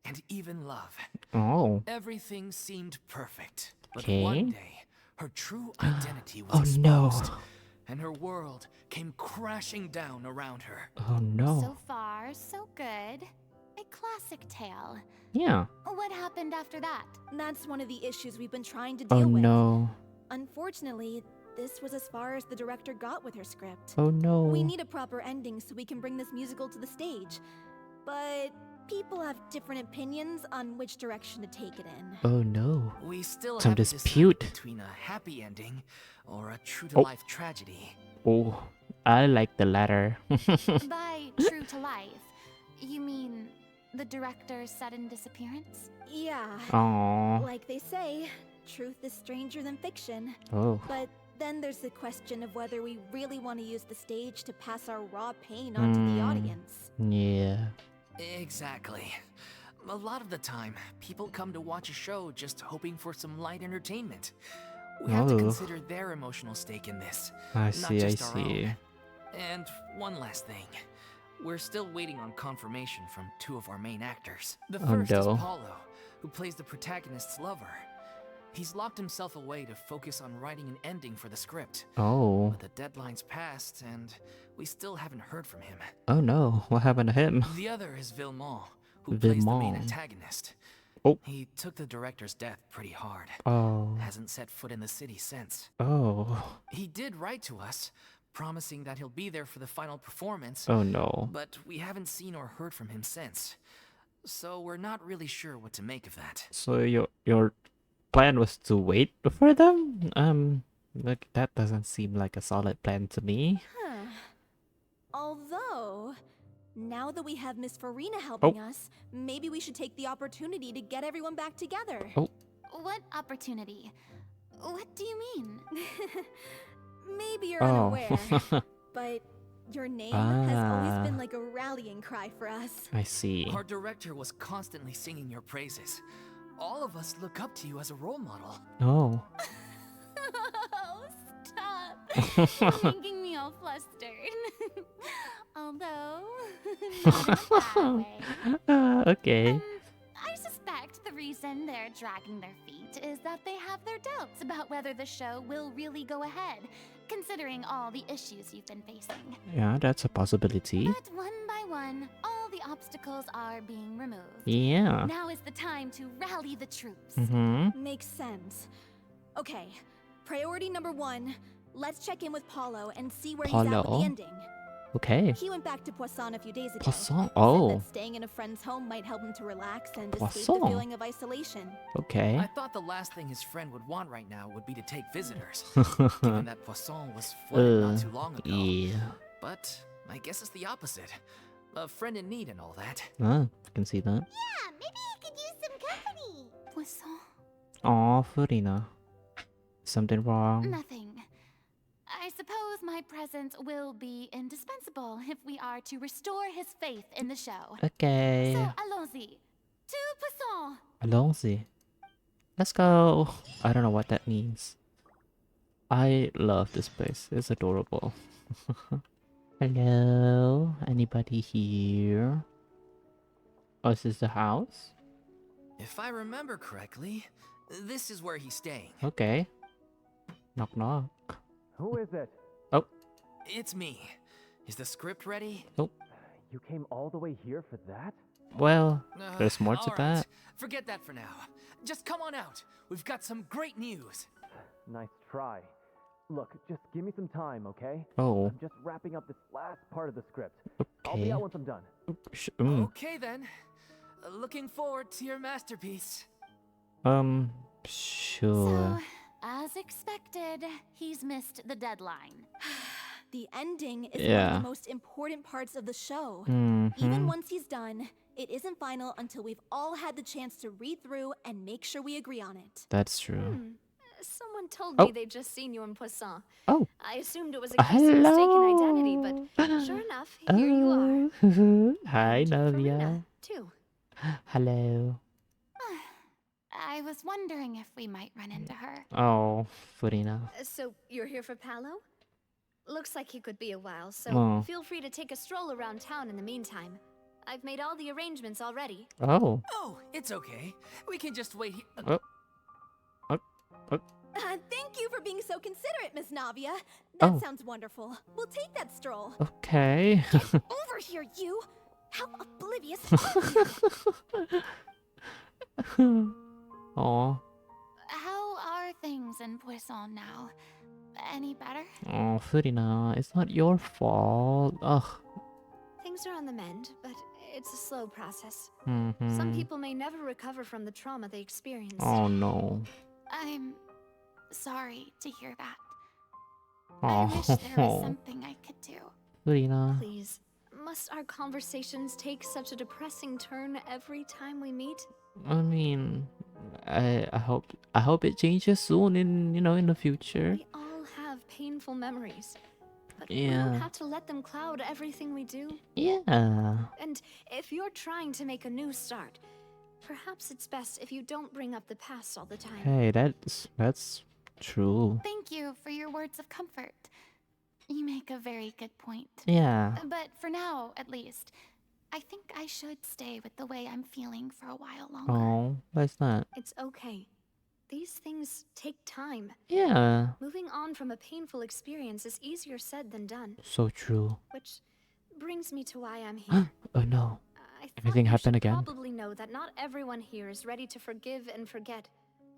S4: and even love.
S1: Oh.
S4: Everything seemed perfect. But
S1: Okay.
S4: one day, her true identity was
S1: Oh no.
S4: exposed, and her world came crashing down around her.
S1: Oh no.
S5: So far, so good. A classic tale.
S1: Yeah.
S5: What happened after that?
S6: That's one of the issues we've been trying to
S1: Oh
S6: deal with.
S1: no.
S6: Unfortunately, this was as far as the director got with her script.
S1: Oh no.
S6: We need a proper ending so we can bring this musical to the stage. But people have different opinions on which direction to take it in.
S1: Oh no.
S4: We still
S1: Some
S4: have to decide
S1: dispute.
S4: between a happy ending or a true-to-life tragedy.
S1: Oh. I like the latter.
S5: By true to life, you mean the director's sudden disappearance?
S6: Yeah.
S1: Aww.
S6: Like they say, truth is stranger than fiction.
S1: Oh.
S6: But then there's the question of whether we really want to use the stage to pass our raw pain on to the audience.
S1: Yeah.
S4: Exactly. A lot of the time, people come to watch a show just hoping for some light entertainment. We have to
S1: Oh.
S4: consider their emotional stake in this,
S1: I
S4: not
S1: see,
S4: just
S1: I
S4: our
S1: see.
S4: own. And one last thing. We're still waiting on confirmation from two of our main actors. The
S1: Oh,
S4: first is
S1: no.
S4: Paulo, who plays the protagonist's lover. He's locked himself away to focus on writing an ending for the script.
S1: Oh.
S4: But the deadline's passed, and we still haven't heard from him.
S1: Oh no. What happened to him?
S4: The other is Villemont, who plays the main
S1: Villemont.
S4: antagonist.
S1: Oh.
S4: He took the director's death pretty hard.
S1: Oh.
S4: Hasn't set foot in the city since.
S1: Oh.
S4: He did write to us, promising that he'll be there for the final performance,
S1: Oh no.
S4: but we haven't seen or heard from him since. So we're not really sure what to make of that.
S1: So your plan was to wait for them? Like that doesn't seem like a solid plan to me.
S6: Huh. Although, now that we have Miss Furina helping us, maybe we should take the opportunity to get everyone back together.
S1: Oh.
S5: What opportunity? What do you mean?
S6: Maybe you're
S1: Oh.
S6: unaware, but your name has always been like a rallying cry for us.
S1: I see.
S4: Our director was constantly singing your praises. All of us look up to you as a role model.
S1: Oh.
S5: Oh, stop. You're making me all flustered. Although, not in that way.
S1: Okay.
S5: I suspect the reason reason they're dragging their feet is that they have their doubts about whether the show will really go ahead, considering all the issues you've been facing.
S1: Yeah, that's a possibility.
S5: But one by one, all the obstacles are being removed.
S1: Yeah.
S5: Now is the time to rally the troops.
S6: Makes sense. Okay, priority number 1. Let's check in with Paulo and see where he's at with
S1: Paulo?
S6: the ending.
S1: Okay.
S6: He went back to Poisson a few days ago.
S1: Poisson?
S6: Said
S1: Oh.
S6: that staying in a friend's home might help him to relax and escape
S1: Poisson.
S6: the feeling of isolation.
S1: Okay.
S4: I thought the last thing his friend would want right now would be to take visitors, given that Poisson was flooded not too long ago.
S1: Yeah.
S4: But I guess it's the opposite. A friend in need and all that.
S1: I can see that.
S2: Yeah, maybe he could use some company.
S5: Poisson?
S1: Oh, Furina. Something wrong?
S5: Nothing. I suppose my presence will be indispensable if we are to restore his faith in the show.
S1: Okay.
S5: So, allons-y. To Poisson!
S1: Allons-y. Let's go. I don't know what that means. I love this place. It's adorable. Hello? Anybody here? Oh, is this the house?
S4: If I remember correctly, this is where he's staying.
S1: Okay. Knock knock.
S8: Who is it?
S1: Oh.
S4: It's me. Is the script ready?
S8: You came all the way here for that?
S1: Well, there's more to
S4: all right.
S1: that.
S4: Forget that for now. Just come on out. We've got some great news.
S8: Nice try. Look, just give me some time, okay?
S1: Oh.
S8: I'm just wrapping up this last part of the script. I'll be
S1: Okay.
S8: out once I'm done.
S4: Okay then. Looking forward to your masterpiece.
S1: Sure.
S5: So, as expected, he's missed the deadline.
S6: The ending is one of
S1: Yeah.
S6: the most important parts of the show.
S1: Mm-hmm.
S6: Even once he's done, it isn't final until we've all had the chance to read through and make sure we agree on it.
S1: That's true.
S7: Someone told
S1: Oh.
S7: me they'd just seen you in Poisson.
S1: Oh.
S7: I assumed it was a case of mistaken identity, but sure enough, here you are.
S1: are. Hi,
S7: And
S1: Navia.
S7: Furina, too.
S1: Hello.
S5: I was wondering if we might run into her.
S1: Oh, Furina.
S7: So you're here for Paolo? Looks like he could be a while, so
S1: Oh.
S7: feel free to take a stroll around town in the meantime. I've made all the arrangements already.
S1: Oh.
S4: Oh, it's okay. We can just wait here.
S1: Oh.
S6: Thank you for being so considerate, Miss Navia.
S1: Oh.
S6: That sounds wonderful. We'll take that stroll.
S1: Okay.
S6: Over here, you! How oblivious are you?
S1: Oh.
S5: How are things in Poisson now? Any better?
S1: Oh, Furina, it's not your fault. Ugh.
S7: Things are on the mend, but it's a slow process.
S1: Mm-hmm.
S7: Some people may never recover from the trauma they experienced.
S1: Oh no.
S5: I'm sorry to hear that. I wish there was
S1: Oh,
S5: something I could do.
S1: Furina.
S7: Please, must our conversations take such a depressing turn every time we meet?
S1: I mean, I hope it changes soon in the future.
S7: We all have painful memories, but we
S1: Yeah.
S7: don't have to let them cloud everything we do.
S1: Yeah.
S7: And if you're trying to make a new start, perhaps it's best if you don't bring up the past all the time.
S1: Hey, that's true.
S5: Thank you for your words of comfort. You make a very good point.
S1: Yeah.
S5: But for now, at least, I think I should stay with the way I'm feeling for a while longer.
S1: Oh, that's not.
S7: It's okay. These things take time.
S1: Yeah.
S7: Moving on from a painful experience is easier said than done,
S1: So true.
S7: which brings me to why I'm here.
S1: Oh no.
S7: I thought
S1: Anything
S7: you
S1: happen
S7: should
S1: again?
S7: probably know that not everyone here is ready to forgive and forget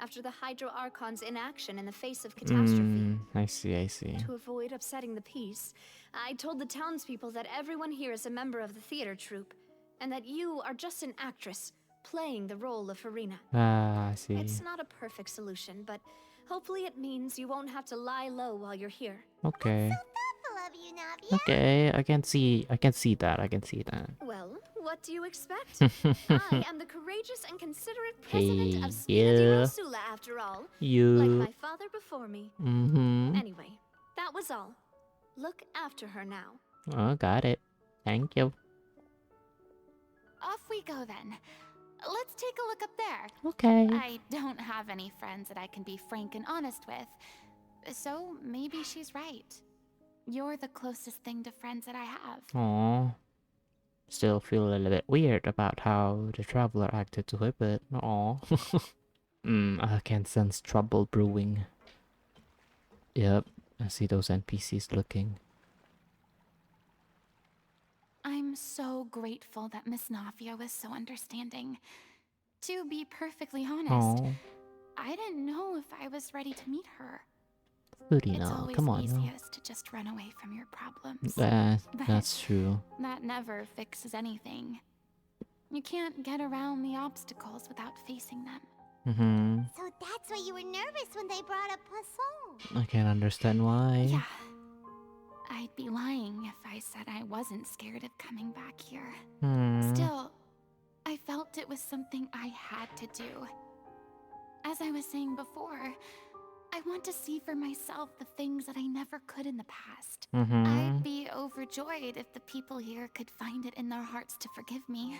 S7: after the Hydro Archon's inaction in the face of catastrophe.
S1: I see.
S7: To avoid upsetting the peace, I told the townspeople that everyone here is a member of the theater troupe, and that you are just an actress playing the role of Furina.
S1: Ah, I see.
S7: It's not a perfect solution, but hopefully it means you won't have to lie low while you're here.
S1: Okay.
S2: Thoughtful of you, Navia.
S1: Okay, I can see that.
S7: Well, what do you expect? I am the courageous and considerate president
S1: Hey,
S7: of Spina
S1: yeah.
S7: di Rosula, after all. Like
S1: You.
S7: my father before me.
S1: Mm-hmm.
S7: Anyway, that was all. Look after her now.
S1: Oh, got it. Thank you.
S5: Off we go then. Let's take a look up there.
S1: Okay.
S5: I don't have any friends that I can be frank and honest with. So maybe she's right. You're the closest thing to friends that I have.
S1: Aw. Still feel a little bit weird about how the traveler acted to her, but aw. I can sense trouble brewing. Yep, I see those NPCs looking.
S5: I'm so grateful that Miss Nafia was so understanding. To be perfectly honest,
S1: Oh,
S5: I didn't know if I was ready to meet her. It's
S1: Furina,
S5: always
S1: come on.
S5: easiest to just run away from your problems.
S1: That's true.
S5: That never fixes anything. You can't get around the obstacles without facing them.
S2: So that's why you were nervous when they brought up Poisson.
S1: I can't understand why.
S5: Yeah. I'd be lying if I said I wasn't scared of coming back here. Still, I felt it was something I had to do. As I was saying before, I want to see for myself the things that I never could in the past. I'd be overjoyed if the people here could find it in their hearts to forgive me.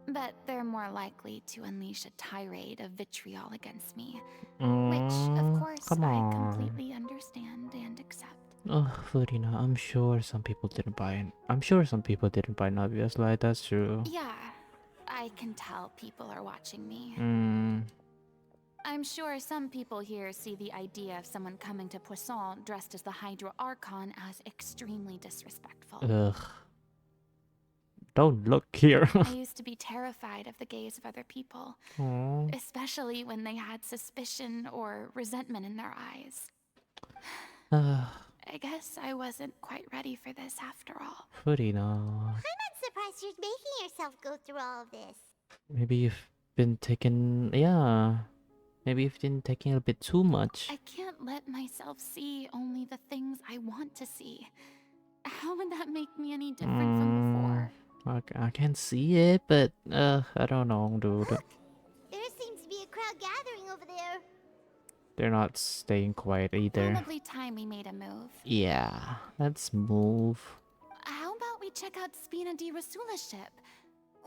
S5: But they're more likely to unleash a tirade of vitriol against me. Which, of course, I completely understand and accept.
S1: Oh, Furina, I'm sure some people didn't buy Navia's light, that's true.
S5: Yeah, I can tell people are watching me. I'm sure some people here see the idea of someone coming to Poisson dressed as the Hydro Archon as extremely disrespectful.
S1: Ugh. Don't look here.
S5: I used to be terrified of the gaze of other people, especially when they had suspicion or resentment in their eyes. I guess I wasn't quite ready for this after all.
S1: Furina.
S2: I'm not surprised you're making yourself go through all of this.
S1: Maybe you've been taking... Maybe you've been taking a bit too much.
S5: I can't let myself see only the things I want to see. How would that make me any different from before?
S1: I can see it, but I don't know, dude.
S2: Look, there seems to be a crowd gathering over there.
S1: They're not staying quiet either.
S5: Probably time we made a move.
S1: Yeah, let's move.
S5: How about we check out Spina di Rasula's ship?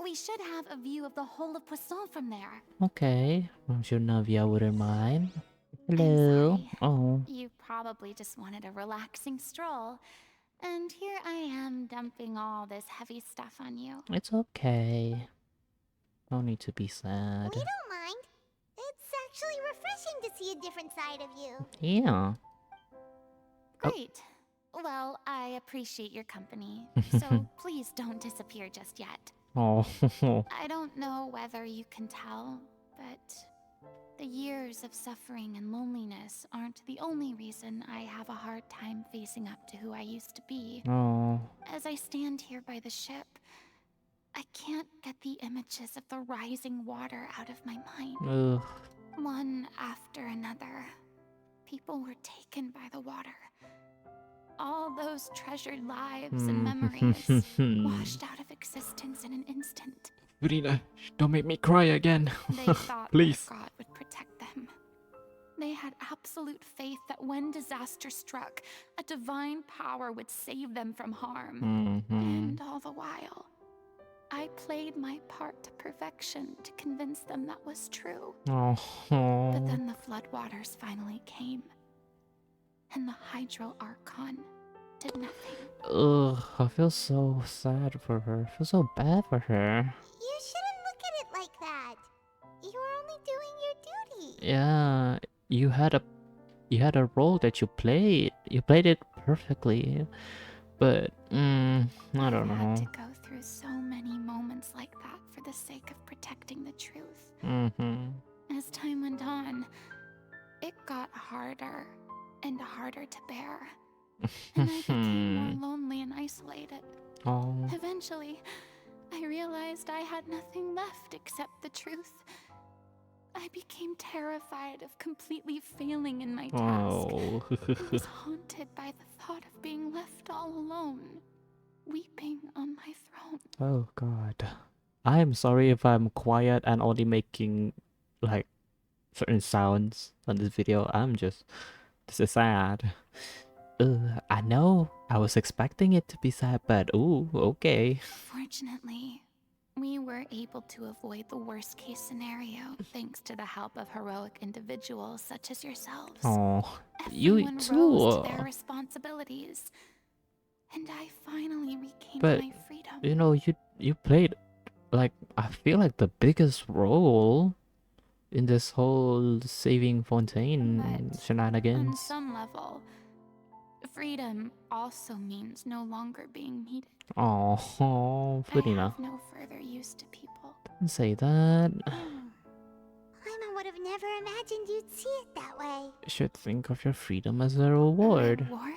S5: We should have a view of the whole of Poisson from there.
S1: Okay, I'm sure Navia wouldn't mind. Hello.
S5: I'm sorry.
S1: Oh.
S5: You probably just wanted a relaxing stroll. And here I am dumping all this heavy stuff on you.
S1: It's okay. No need to be sad.
S2: We don't mind. It's actually refreshing to see a different side of you.
S1: Yeah.
S5: Great. Well, I appreciate your company. So please don't disappear just yet.
S1: Oh.
S5: I don't know whether you can tell, but the years of suffering and loneliness aren't the only reason I have a hard time facing up to who I used to be.
S1: Oh.
S5: As I stand here by the ship, I can't get the images of the rising water out of my mind.
S1: Ugh.
S5: One after another, people were taken by the water. All those treasured lives and memories washed out of existence in an instant.
S1: Furina, don't make me cry again.
S5: They thought
S1: Please.
S5: that God would protect them. They had absolute faith that when disaster struck, a divine power would save them from harm. And all the while, I played my part to perfection to convince them that was true.
S1: Oh.
S5: But then the floodwaters finally came, and the Hydro Archon did nothing.
S1: Ugh, I feel so sad for her. I feel so bad for her.
S2: You shouldn't look at it like that. You were only doing your duty.
S1: Yeah, you had a role that you played. You played it perfectly. But I don't
S5: I
S1: know.
S5: had to go through so many moments like that for the sake of protecting the truth. As time went on, it got harder and harder to bear. And I became more lonely and isolated.
S1: Oh.
S5: Eventually, I realized I had nothing left except the truth. I became terrified of completely failing in my task.
S1: Oh.
S5: I was haunted by the thought of being left all alone, weeping on my throne.
S1: Oh god. I'm sorry if I'm quiet and only making like certain sounds on this video. This is sad. I know I was expecting it to be sad, but ooh, okay.
S5: Fortunately, we were able to avoid the worst case scenario thanks to the help of heroic individuals such as yourselves.
S1: Oh, you
S5: Everyone
S1: too.
S5: rose to their responsibilities. And I finally regained
S1: But,
S5: my freedom.
S1: you know, you played, like, I feel like the biggest role in this whole saving Fontaine
S5: But on
S1: shenanigans.
S5: some level, freedom also means no longer being needed.
S1: Oh,
S5: I
S1: Furina.
S5: have no further use to people.
S1: Don't say that.
S2: Paimon would have never imagined you'd see it that way.
S1: You should think of your freedom as a reward.
S5: Reward?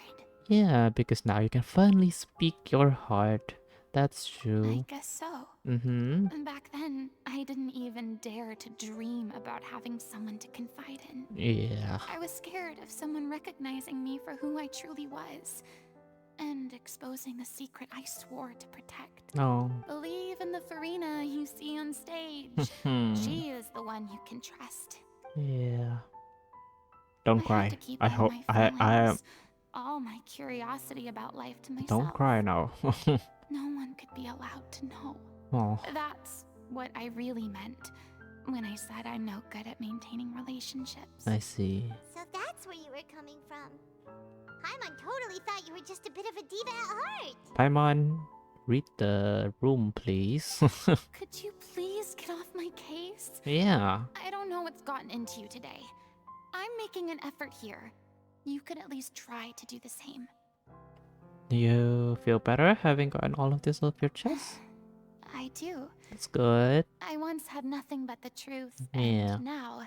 S1: Yeah, because now you can finally speak your heart. That's
S5: I
S1: true.
S5: guess so.
S1: Mm-hmm.
S5: And back then, I didn't even dare to dream about having someone to confide in.
S1: Yeah.
S5: I was scared of someone recognizing me for who I truly was and exposing the secret I swore to protect.
S1: No.
S5: Believe in the Furina you see on stage. She is the one you can trust.
S1: Yeah. Don't
S5: I had
S1: cry.
S5: to keep
S1: I
S5: all
S1: hope
S5: my
S1: I
S5: feelings, all my curiosity about life to myself.
S1: don't cry now.
S5: No one could be allowed to know.
S1: Oh.
S5: That's what I really meant when I said I'm no good at maintaining relationships.
S1: I see.
S2: So that's where you were coming from. Paimon totally thought you were just a bit of a diva at heart.
S1: Paimon, read the room, please.
S5: Could you please get off my case?
S1: Yeah.
S5: I don't know what's gotten into you today. I'm making an effort here. You could at least try to do the same.
S1: Do you feel better having gotten all of this off your chest?
S5: I do.
S1: That's good.
S5: I once had nothing but the truth,
S1: Yeah.
S5: and now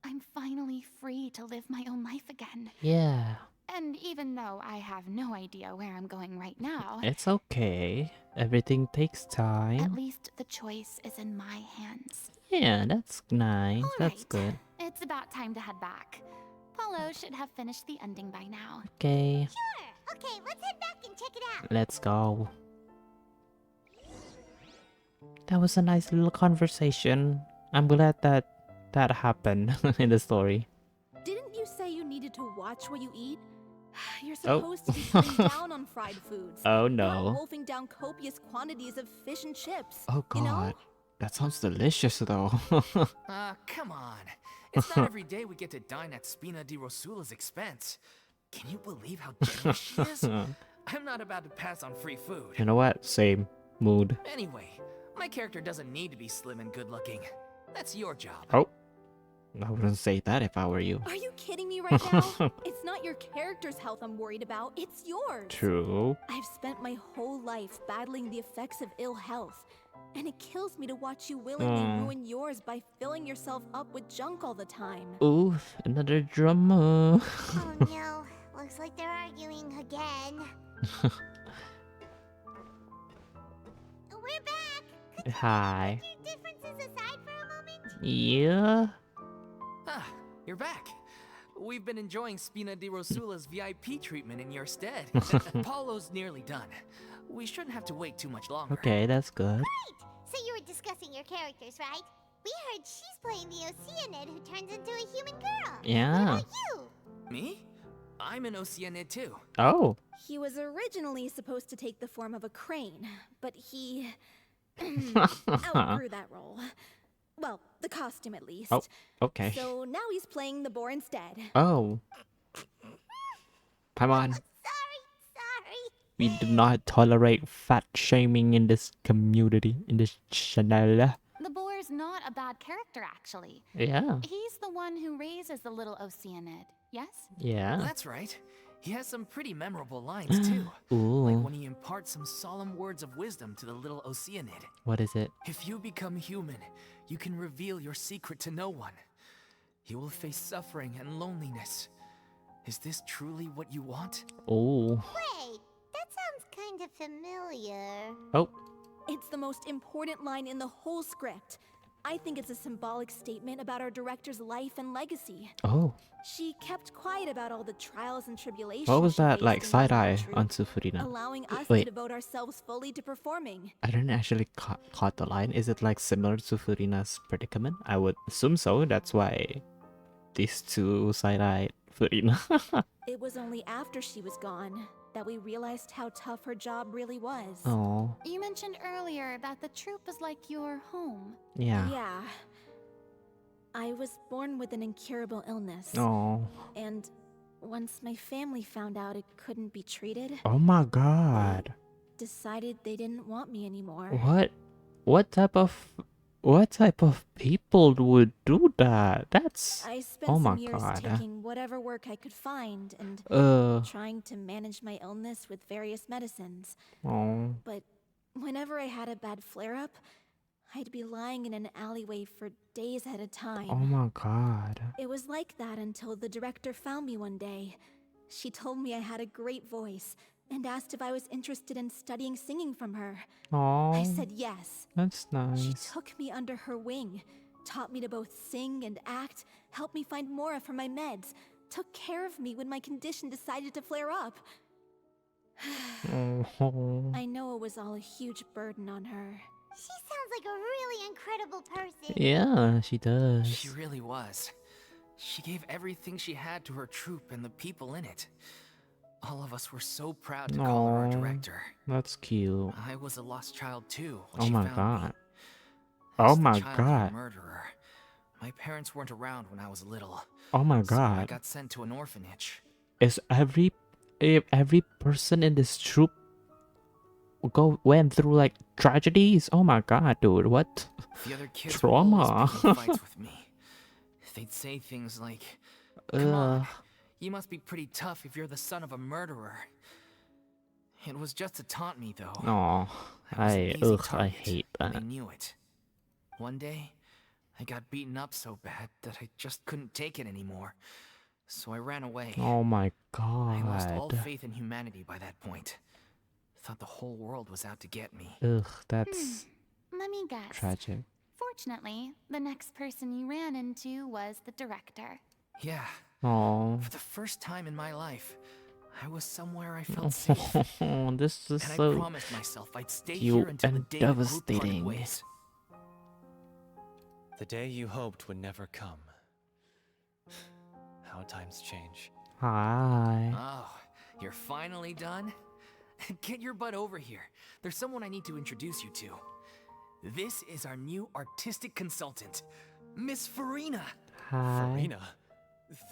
S5: I'm finally free to live my own life again.
S1: Yeah.
S5: And even though I have no idea where I'm going right now,
S1: It's okay. Everything takes
S5: at
S1: time.
S5: least the choice is in my hands.
S1: Yeah, that's nice. That's
S5: Alright,
S1: good.
S5: it's about time to head back. Paulo should have finished the ending by now.
S1: Okay,
S2: Sure. Okay, let's head back and check it out.
S1: let's go. That was a nice little conversation. I'm glad that that happened in the story.
S6: Didn't you say you needed to watch what you eat? You're
S1: Oh.
S6: supposed to be cutting down on fried foods.
S1: Oh
S6: Not
S1: no.
S6: wolfing down copious quantities of fish and chips.
S1: Oh
S6: You know?
S1: god. That sounds delicious though.
S4: Come on. It's not every day we get to dine at Spina di Rosula's expense. Can you believe how generous she is? I'm not about to pass on free food.
S1: You know what? Same mood.
S4: Anyway, my character doesn't need to be slim and good looking. That's your job.
S1: Oh. I wouldn't say that if I were you.
S6: Are you kidding me right now? It's not your character's health I'm worried about, it's yours.
S1: True.
S6: I've spent my whole life battling the effects of ill health, and it kills me to watch you willingly ruin yours by filling yourself up with junk all the time.
S1: Ooh, another drama.
S2: Oh no, looks like they're arguing again. We're back. Could
S1: Hi.
S2: you put your differences aside for a moment?
S1: Yeah.
S4: Ah, you're back. We've been enjoying Spina di Rosula's VIP treatment in your stead. Paulo's nearly done. We shouldn't have to wait too much longer.
S1: Okay, that's good.
S2: Right. So you were discussing your characters, right? We heard she's playing the Oceanid who turns into a human girl.
S1: Yeah.
S2: What about you?
S4: Me? I'm an Oceanid too.
S1: Oh.
S6: He was originally supposed to take the form of a crane, but he outgrew that role. Well, the costume at least.
S1: Oh, okay.
S6: So now he's playing the boar instead.
S1: Oh. Paimon,
S2: Sorry.
S1: we do not tolerate fat shaming in this community, in this channel.
S5: The boar's not a bad character, actually.
S1: Yeah.
S5: He's the one who raises the little Oceanid, yes?
S1: Yeah.
S4: That's right. He has some pretty memorable lines too. Like
S1: Ooh.
S4: when he imparts some solemn words of wisdom to the little Oceanid.
S1: What is it?
S4: If you become human, you can reveal your secret to no one. You will face suffering and loneliness. Is this truly what you want?
S1: Oh.
S2: Wait, that sounds kind of familiar.
S1: Oh.
S6: It's the most important line in the whole script. I think it's a symbolic statement about our director's life and legacy.
S1: Oh.
S6: She kept quiet about all the trials and tribulations.
S1: What was
S6: she
S1: that
S6: faced
S1: like
S6: in
S1: side
S6: leading
S1: eye
S6: the troupe,
S1: onto Furina?
S6: allowing us
S1: Wait.
S6: to devote ourselves fully to performing.
S1: I didn't actually caught the line. Is it like similar to Furina's predicament? I would assume so. That's why these two side-eyed Furina.
S6: It was only after she was gone that we realized how tough her job really was.
S1: Oh.
S5: You mentioned earlier that the troupe is like your home.
S1: Yeah.
S6: Yeah. I was born with an incurable illness.
S1: Oh.
S6: And Once my family found out it couldn't be treated,
S1: Oh my god.
S6: decided they didn't want me anymore.
S1: What? What type of people would do that? That's
S6: I spent
S1: oh
S6: some
S1: my
S6: years
S1: god.
S6: taking whatever work I could find and
S1: Uh
S6: trying to manage my illness with various medicines.
S1: oh.
S6: But whenever I had a bad flare-up, I'd be lying in an alleyway for days at a time.
S1: Oh my god.
S6: It was like that until the director found me one day. She told me I had a great voice and asked if I was interested in studying singing from her.
S1: Oh,
S6: I said yes.
S1: that's
S6: She
S1: nice.
S6: took me under her wing, taught me to both sing and act, helped me find more for my meds, took care of me when my condition decided to flare up.
S1: Oh.
S6: I know it was all a huge burden on her.
S2: She sounds like a really incredible person.
S1: Yeah, she does.
S4: She really was. She gave everything she had to her troupe and the people in it. All of us were so proud to call her our
S1: Aw.
S4: director.
S1: That's cute.
S4: I was a lost child too when
S1: Oh
S4: she
S1: my
S4: found
S1: god.
S4: me.
S1: Oh
S4: As the
S1: my
S4: child of
S1: god.
S4: a murderer. My parents weren't around when I was little.
S1: Oh my
S4: So I
S1: god.
S4: got sent to an orphanage.
S1: Is every person in this troop went through like tragedies? Oh my god, dude. What?
S4: The other kids
S1: Trauma.
S4: were always picking fights with me. They'd say things like, "Come on, you must be pretty tough if you're the son of a murderer." It was just to taunt me, though.
S1: Oh,
S4: was an easy
S1: I
S4: target,
S1: hate
S4: and
S1: that.
S4: they knew it. One day, I got beaten up so bad that I just couldn't take it anymore. So I ran away.
S1: Oh my
S4: I lost all
S1: god.
S4: faith in humanity by that point. Thought the whole world was out to get me.
S1: Ugh, that's
S5: Let me guess.
S1: tragic.
S5: Fortunately, the next person you ran into was the director.
S4: Yeah,
S1: Oh,
S4: for the first time in my life, I was somewhere I felt safe.
S1: this is
S4: And I
S1: so
S4: promised myself I'd stay
S1: cute
S4: here until the
S1: and
S4: day the group parted
S1: devastating.
S4: ways.
S8: The day you hoped would never come. How times change.
S1: Hi.
S4: Oh, you're finally done? Get your butt over here. There's someone I need to introduce you to. This is our new artistic consultant, Miss Furina.
S1: Hi.
S8: Furina?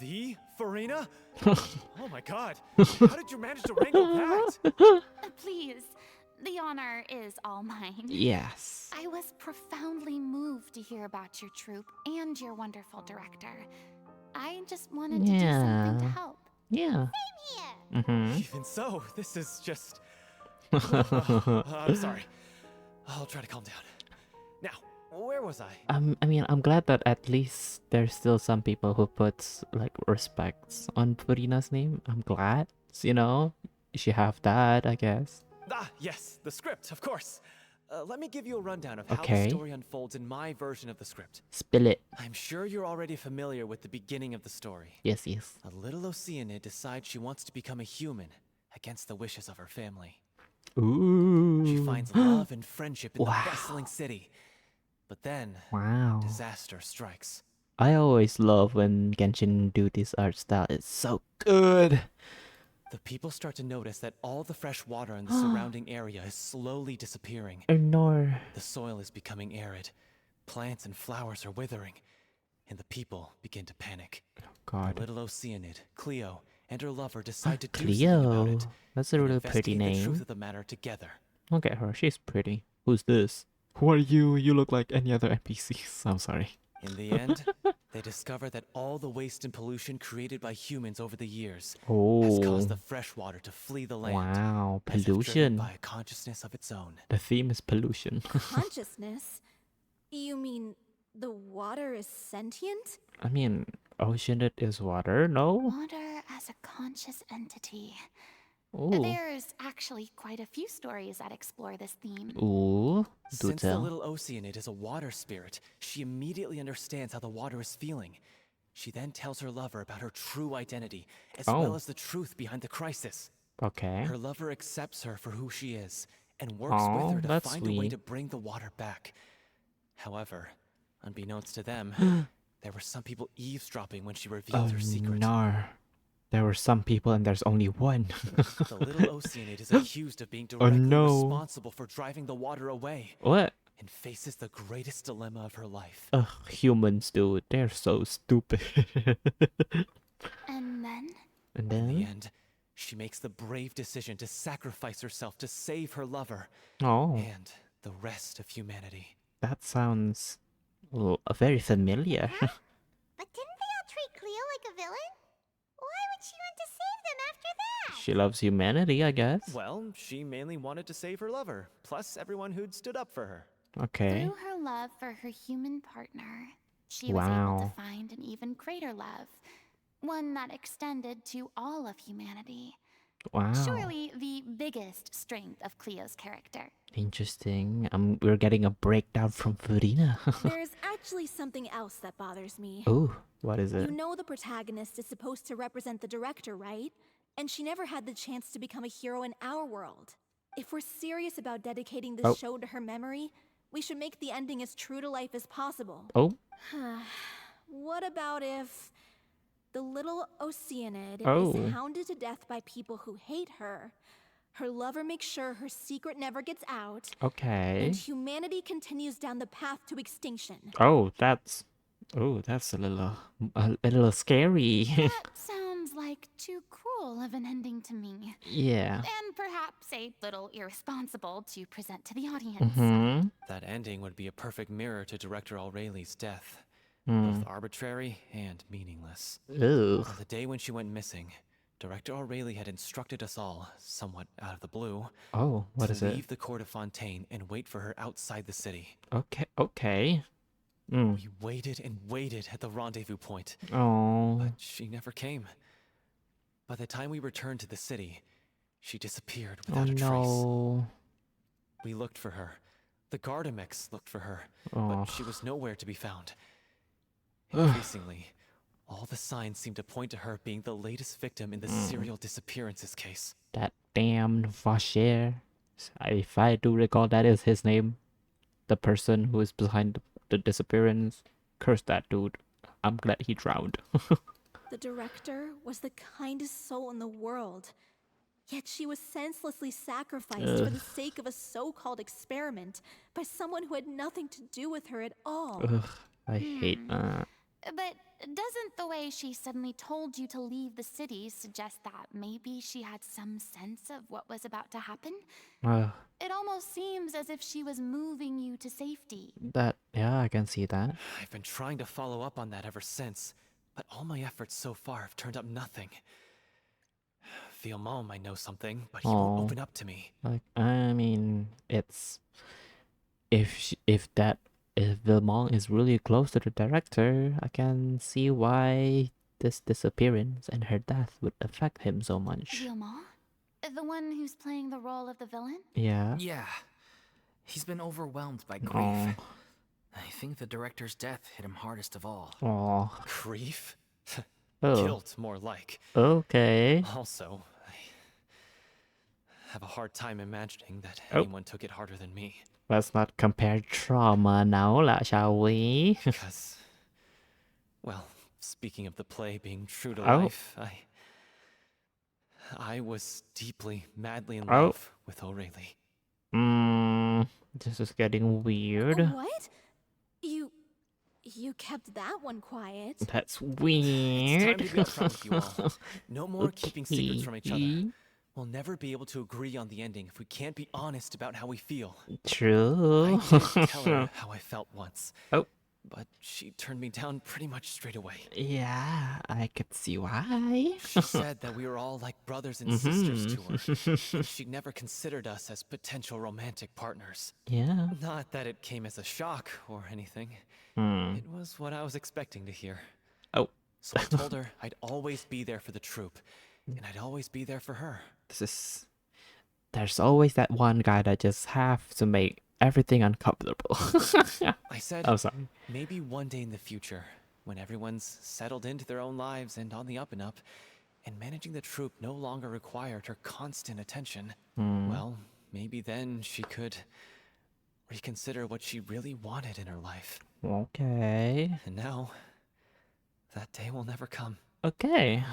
S8: The Furina? Oh my god. How did you manage to wrangle that?
S5: Please, the honor is all mine.
S1: Yes.
S5: I was profoundly moved to hear about your troupe and your wonderful director. I just wanted to do something to
S1: Yeah.
S5: help.
S1: Yeah.
S2: Here.
S1: Mm-hmm.
S8: Even so, this is just... I'm sorry. I'll try to calm down. Now, where was I?
S1: I mean, I'm glad that at least there's still some people who puts like respects on Furina's name. I'm glad, you know, she have that, I guess.
S8: Ah, yes, the script, of course. Let me give you a rundown of how
S1: Okay.
S8: the story unfolds in my version of the script.
S1: Spill it.
S8: I'm sure you're already familiar with the beginning of the story.
S1: Yes, yes.
S8: A little Oceanid decides she wants to become a human against the wishes of her family.
S1: Ooh.
S8: She finds love and friendship in
S1: Wow.
S8: the bustling city. But then,
S1: Wow.
S8: disaster strikes.
S1: I always love when Genshin do this art style. It's so good.
S8: The people start to notice that all the fresh water in the surrounding area is slowly disappearing.
S1: Oh no.
S8: The soil is becoming arid. Plants and flowers are withering. And the people begin to panic.
S1: God.
S8: The little Oceanid, Cleo, and her lover decide to do something about
S1: Cleo.
S8: it.
S1: That's a
S8: and
S1: really pretty
S8: investigate the truth
S1: name.
S8: of the matter together.
S1: Look at her. She's pretty. Who's this? Who are you? You look like any other NPCs. I'm sorry.
S8: In the end, they discover that all the waste and pollution created by humans over the years has
S1: Oh.
S8: caused the fresh water to flee the land.
S1: Wow.
S8: as if driven
S1: Pollution.
S8: by a consciousness of its own.
S1: The theme is pollution.
S6: Consciousness? You mean the water is sentient?
S1: I mean, ocean is water, no?
S5: Water as a conscious entity.
S1: Ooh.
S5: There's actually quite a few stories that explore this theme.
S1: Ooh. Do
S8: Since the
S1: tell.
S8: little Oceanid is a water spirit, she immediately understands how the water is feeling. She then tells her lover about her true identity, as well
S1: Oh.
S8: as the truth behind the crisis.
S1: Okay.
S8: Her lover accepts her for who she is, and works
S1: Aw,
S8: with her to
S1: that's
S8: find a way
S1: sweet.
S8: to bring the water back. However, unbeknownst to them, there were some people eavesdropping when she
S1: Oh
S8: revealed her secret.
S1: no. There were some people and there's only one.
S8: The little Oceanid is accused of being directly
S1: no.
S8: responsible for driving the water away,
S1: What?
S8: and faces the greatest dilemma of her life.
S1: Ugh, humans, dude. They're so stupid.
S5: And then
S1: And
S8: In the
S1: then?
S8: end, she makes the brave decision to sacrifice herself to save her lover
S1: Oh,
S8: and the rest of humanity.
S1: that sounds very familiar.
S2: But didn't they all treat Cleo like a villain? Why would she want to save them after that?
S1: She loves humanity, I guess.
S8: Well, she mainly wanted to save her lover, plus everyone who'd stood up for her.
S1: Okay.
S5: Through her love for her human partner, she was able
S1: Wow.
S5: to find an even greater love, one that extended to all of humanity.
S1: Wow.
S5: Surely the biggest strength of Cleo's character.
S1: Interesting. We're getting a breakdown from Furina.
S6: There's actually something else that bothers me.
S1: Oh, what is it?
S6: You know the protagonist is supposed to represent the director, right? And she never had the chance to become a hero in our world. If we're serious about dedicating this show to her memory, we should make the ending as true to life as possible.
S1: Oh,
S6: What about if the little Oceanid
S1: Oh.
S6: is hounded to death by people who hate her, her lover makes sure her secret never gets out,
S1: okay.
S6: and humanity continues down the path to extinction?
S1: That's a little scary.
S5: That sounds like too cruel of an ending to me.
S1: Yeah.
S5: And perhaps a little irresponsible to present to the audience.
S1: Mm-hmm.
S8: That ending would be a perfect mirror to Director Aureli's death.
S1: Hmm.
S8: Both arbitrary and meaningless.
S1: Ugh.
S8: On the day when she went missing, Director Aureli had instructed us all, somewhat out of the blue,
S1: Oh, what
S8: to
S1: is it?
S8: leave the court of Fontaine and wait for her outside the city.
S1: Okay. Okay. Mm.
S8: We waited and waited at the rendezvous point,
S1: Oh.
S8: but she never came. By the time we returned to the city, she disappeared
S1: Oh
S8: without a trace.
S1: no.
S8: We looked for her. The Gardamex looked for her,
S1: Oh.
S8: but she was nowhere to be found.
S1: Ugh.
S8: Increasingly, all the signs seem to point to her being the latest victim in the serial disappearances case.
S1: That damned Vasher. If I do recall, that is his name. The person who is behind the disappearance. Curse that dude. I'm glad he drowned.
S6: The director was the kindest soul in the world. Yet she was senselessly sacrificed for the sake of a so-called experiment by someone who had nothing to do with her at all.
S1: Ugh, I hate that.
S5: But doesn't the way she suddenly told you to leave the city suggest that maybe she had some sense of what was about to happen?
S1: Ugh,
S5: It almost seems as if she was moving you to safety.
S1: yeah, I can see that.
S8: I've been trying to follow up on that ever since, but all my efforts so far have turned up nothing. Fiamon might know something, but he won't
S1: Aw.
S8: open up to me.
S1: Like, I mean, it's if Vilmont is really close to the director, I can see why this disappearance and her death would affect him so much.
S5: Vilma? The one who's playing the role of the villain?
S1: Yeah.
S4: Yeah. He's been overwhelmed by grief.
S1: Oh.
S4: I think the director's death hit him hardest of all.
S1: Oh.
S8: Grief?
S1: Oh.
S8: Guilt, more like.
S1: Okay.
S8: Also, I have a hard time imagining that
S1: Oh.
S8: anyone took it harder than me.
S1: Let's not compare trauma now, shall we?
S8: Because, well, speaking of the play being true to
S1: Oh.
S8: life, I was deeply, madly in
S1: Oh.
S8: love with Aureli.
S1: This is getting weird.
S6: What? You kept that one quiet.
S1: That's
S8: It's time
S1: weird.
S8: to be upfront with you all. No more keeping secrets from each other.
S1: Okay.
S8: We'll never be able to agree on the ending if we can't be honest about how we feel.
S1: True.
S8: I did tell her how I felt once.
S1: Oh.
S8: But she turned me down pretty much straight away.
S1: Yeah, I could see why.
S8: She said that we were all like brothers and sisters to her. She'd never considered us as potential romantic partners.
S1: Yeah.
S8: Not that it came as a shock or anything. It was what I was expecting to hear.
S1: Oh.
S8: So I told her I'd always be there for the troupe, and I'd always be there for her.
S1: There's always that one guy that just have to make everything uncomfortable.
S8: I said,
S1: I'm sorry.
S8: maybe one day in the future, when everyone's settled into their own lives and on the up and up, and managing the troupe no longer required her constant attention, well, maybe then she could reconsider what she really wanted in her life.
S1: Okay.
S8: And now, that day will never come.
S1: Okay.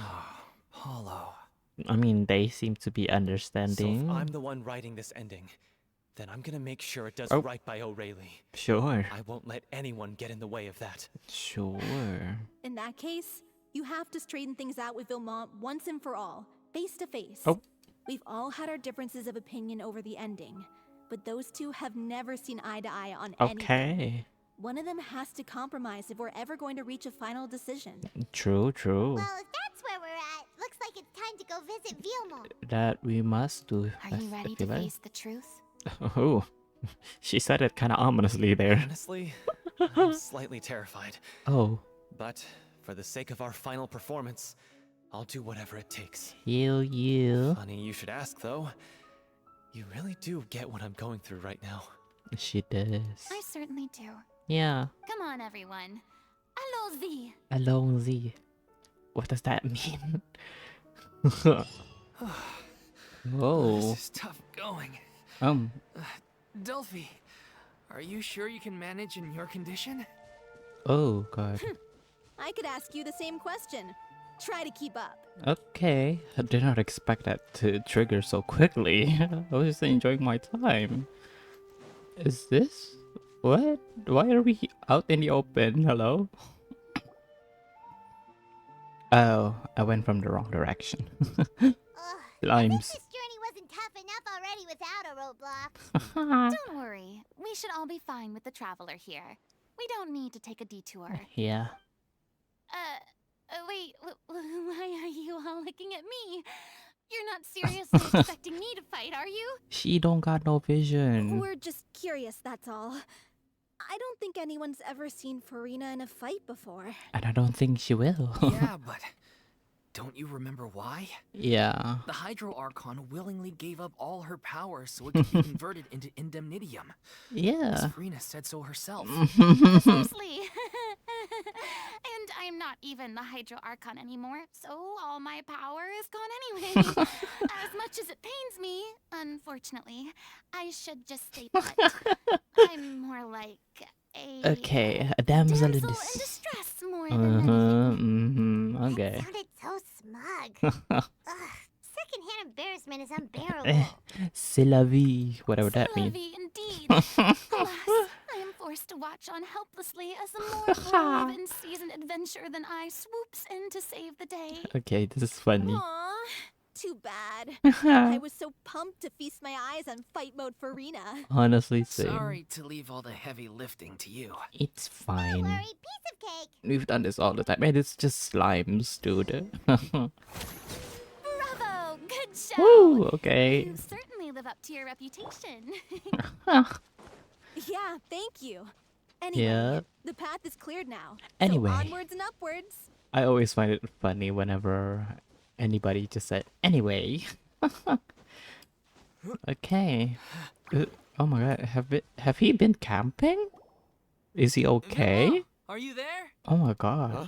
S4: Paulo.
S1: I mean, they seem to be
S8: So
S1: understanding.
S8: if I'm the one writing this ending, then I'm gonna make sure it does
S1: Oh.
S8: right by Aureli.
S1: Sure.
S8: I won't let anyone get in the way of that.
S1: Sure.
S6: In that case, You have to straighten things out with Vilmont once and for all, face to face.
S1: Oh.
S6: We've all had our differences of opinion over the ending, but those two have never seen eye to eye on anything.
S1: Okay.
S6: One of them has to compromise if we're ever going to reach a final decision.
S1: True, true.
S2: Well, if that's where we're at, looks like it's time to go visit Vilmont.
S1: That we must do.
S3: Are you ready to face the truth?
S1: Oh, she said it kind of ominously there.
S8: Honestly, I'm slightly terrified.
S1: Oh.
S8: But for the sake of our final performance, I'll do whatever it takes.
S1: You.
S8: Funny you should ask, though. You really do get what I'm going through right now.
S1: She does.
S5: I certainly do.
S1: Yeah.
S5: Come on, everyone. Allons-y.
S1: Allons-y. What does that mean? Whoa.
S4: This is tough going. Delphi, are you sure you can manage in your condition?
S1: Oh, God.
S6: I could ask you the same question. Try to keep up.
S1: Okay. I did not expect that to trigger so quickly. I was just enjoying my time. Is this? What? Why are we out in the open? Hello? Oh, I went from the wrong direction.
S2: I
S1: Limes.
S2: think this journey wasn't tough enough already without a roadblock.
S5: Don't worry. We should all be fine with the traveler here. We don't need to take a detour.
S1: Yeah.
S5: Wait, why are you all looking at me? You're not seriously expecting me to fight, are you?
S1: She don't got no vision.
S6: We're just curious, that's all. I don't think anyone's ever seen Furina in a fight before.
S1: And I don't think she will.
S4: Yeah, but don't you remember why?
S1: Yeah.
S4: The Hydro Archon willingly gave up all her power so it could be converted into indemnitium.
S1: Yeah.
S4: Furina said so herself.
S5: Precisely. And I'm not even the Hydro Archon anymore, so all my power is gone anyway. As much as it pains me, unfortunately, I should just state that I'm more like a
S1: Okay, a damsel in
S5: distress more than anything.
S1: Okay.
S2: That sounded so smug. Ugh, secondhand embarrassment is unbearable.
S1: C'est la vie, whatever that
S5: C'est la
S1: means.
S5: vie indeed. Alas, I am forced to watch on helplessly as a more brave and seasoned adventurer than I swoops in to save the day.
S1: Okay, this is funny.
S6: Aww, too bad. I was so pumped to feast my eyes on fight mode Furina.
S1: Honestly, same.
S4: Sorry to leave all the heavy lifting to you.
S1: It's
S2: Don't
S1: fine.
S2: worry, piece of cake.
S1: We've done this all the time. And it's just slimes, dude.
S5: Bravo! Good job!
S1: Woo, okay.
S5: You certainly live up to your reputation.
S6: Yeah, thank you. Anyway,
S1: Yeah.
S6: the path is cleared now.
S1: Anyway.
S6: So onwards and upwards.
S1: I always find it funny whenever anybody just said, anyway. Okay. Oh my god, have he been camping? Is he okay?
S4: Vilma, are you there?
S1: Oh my god.
S9: Huh?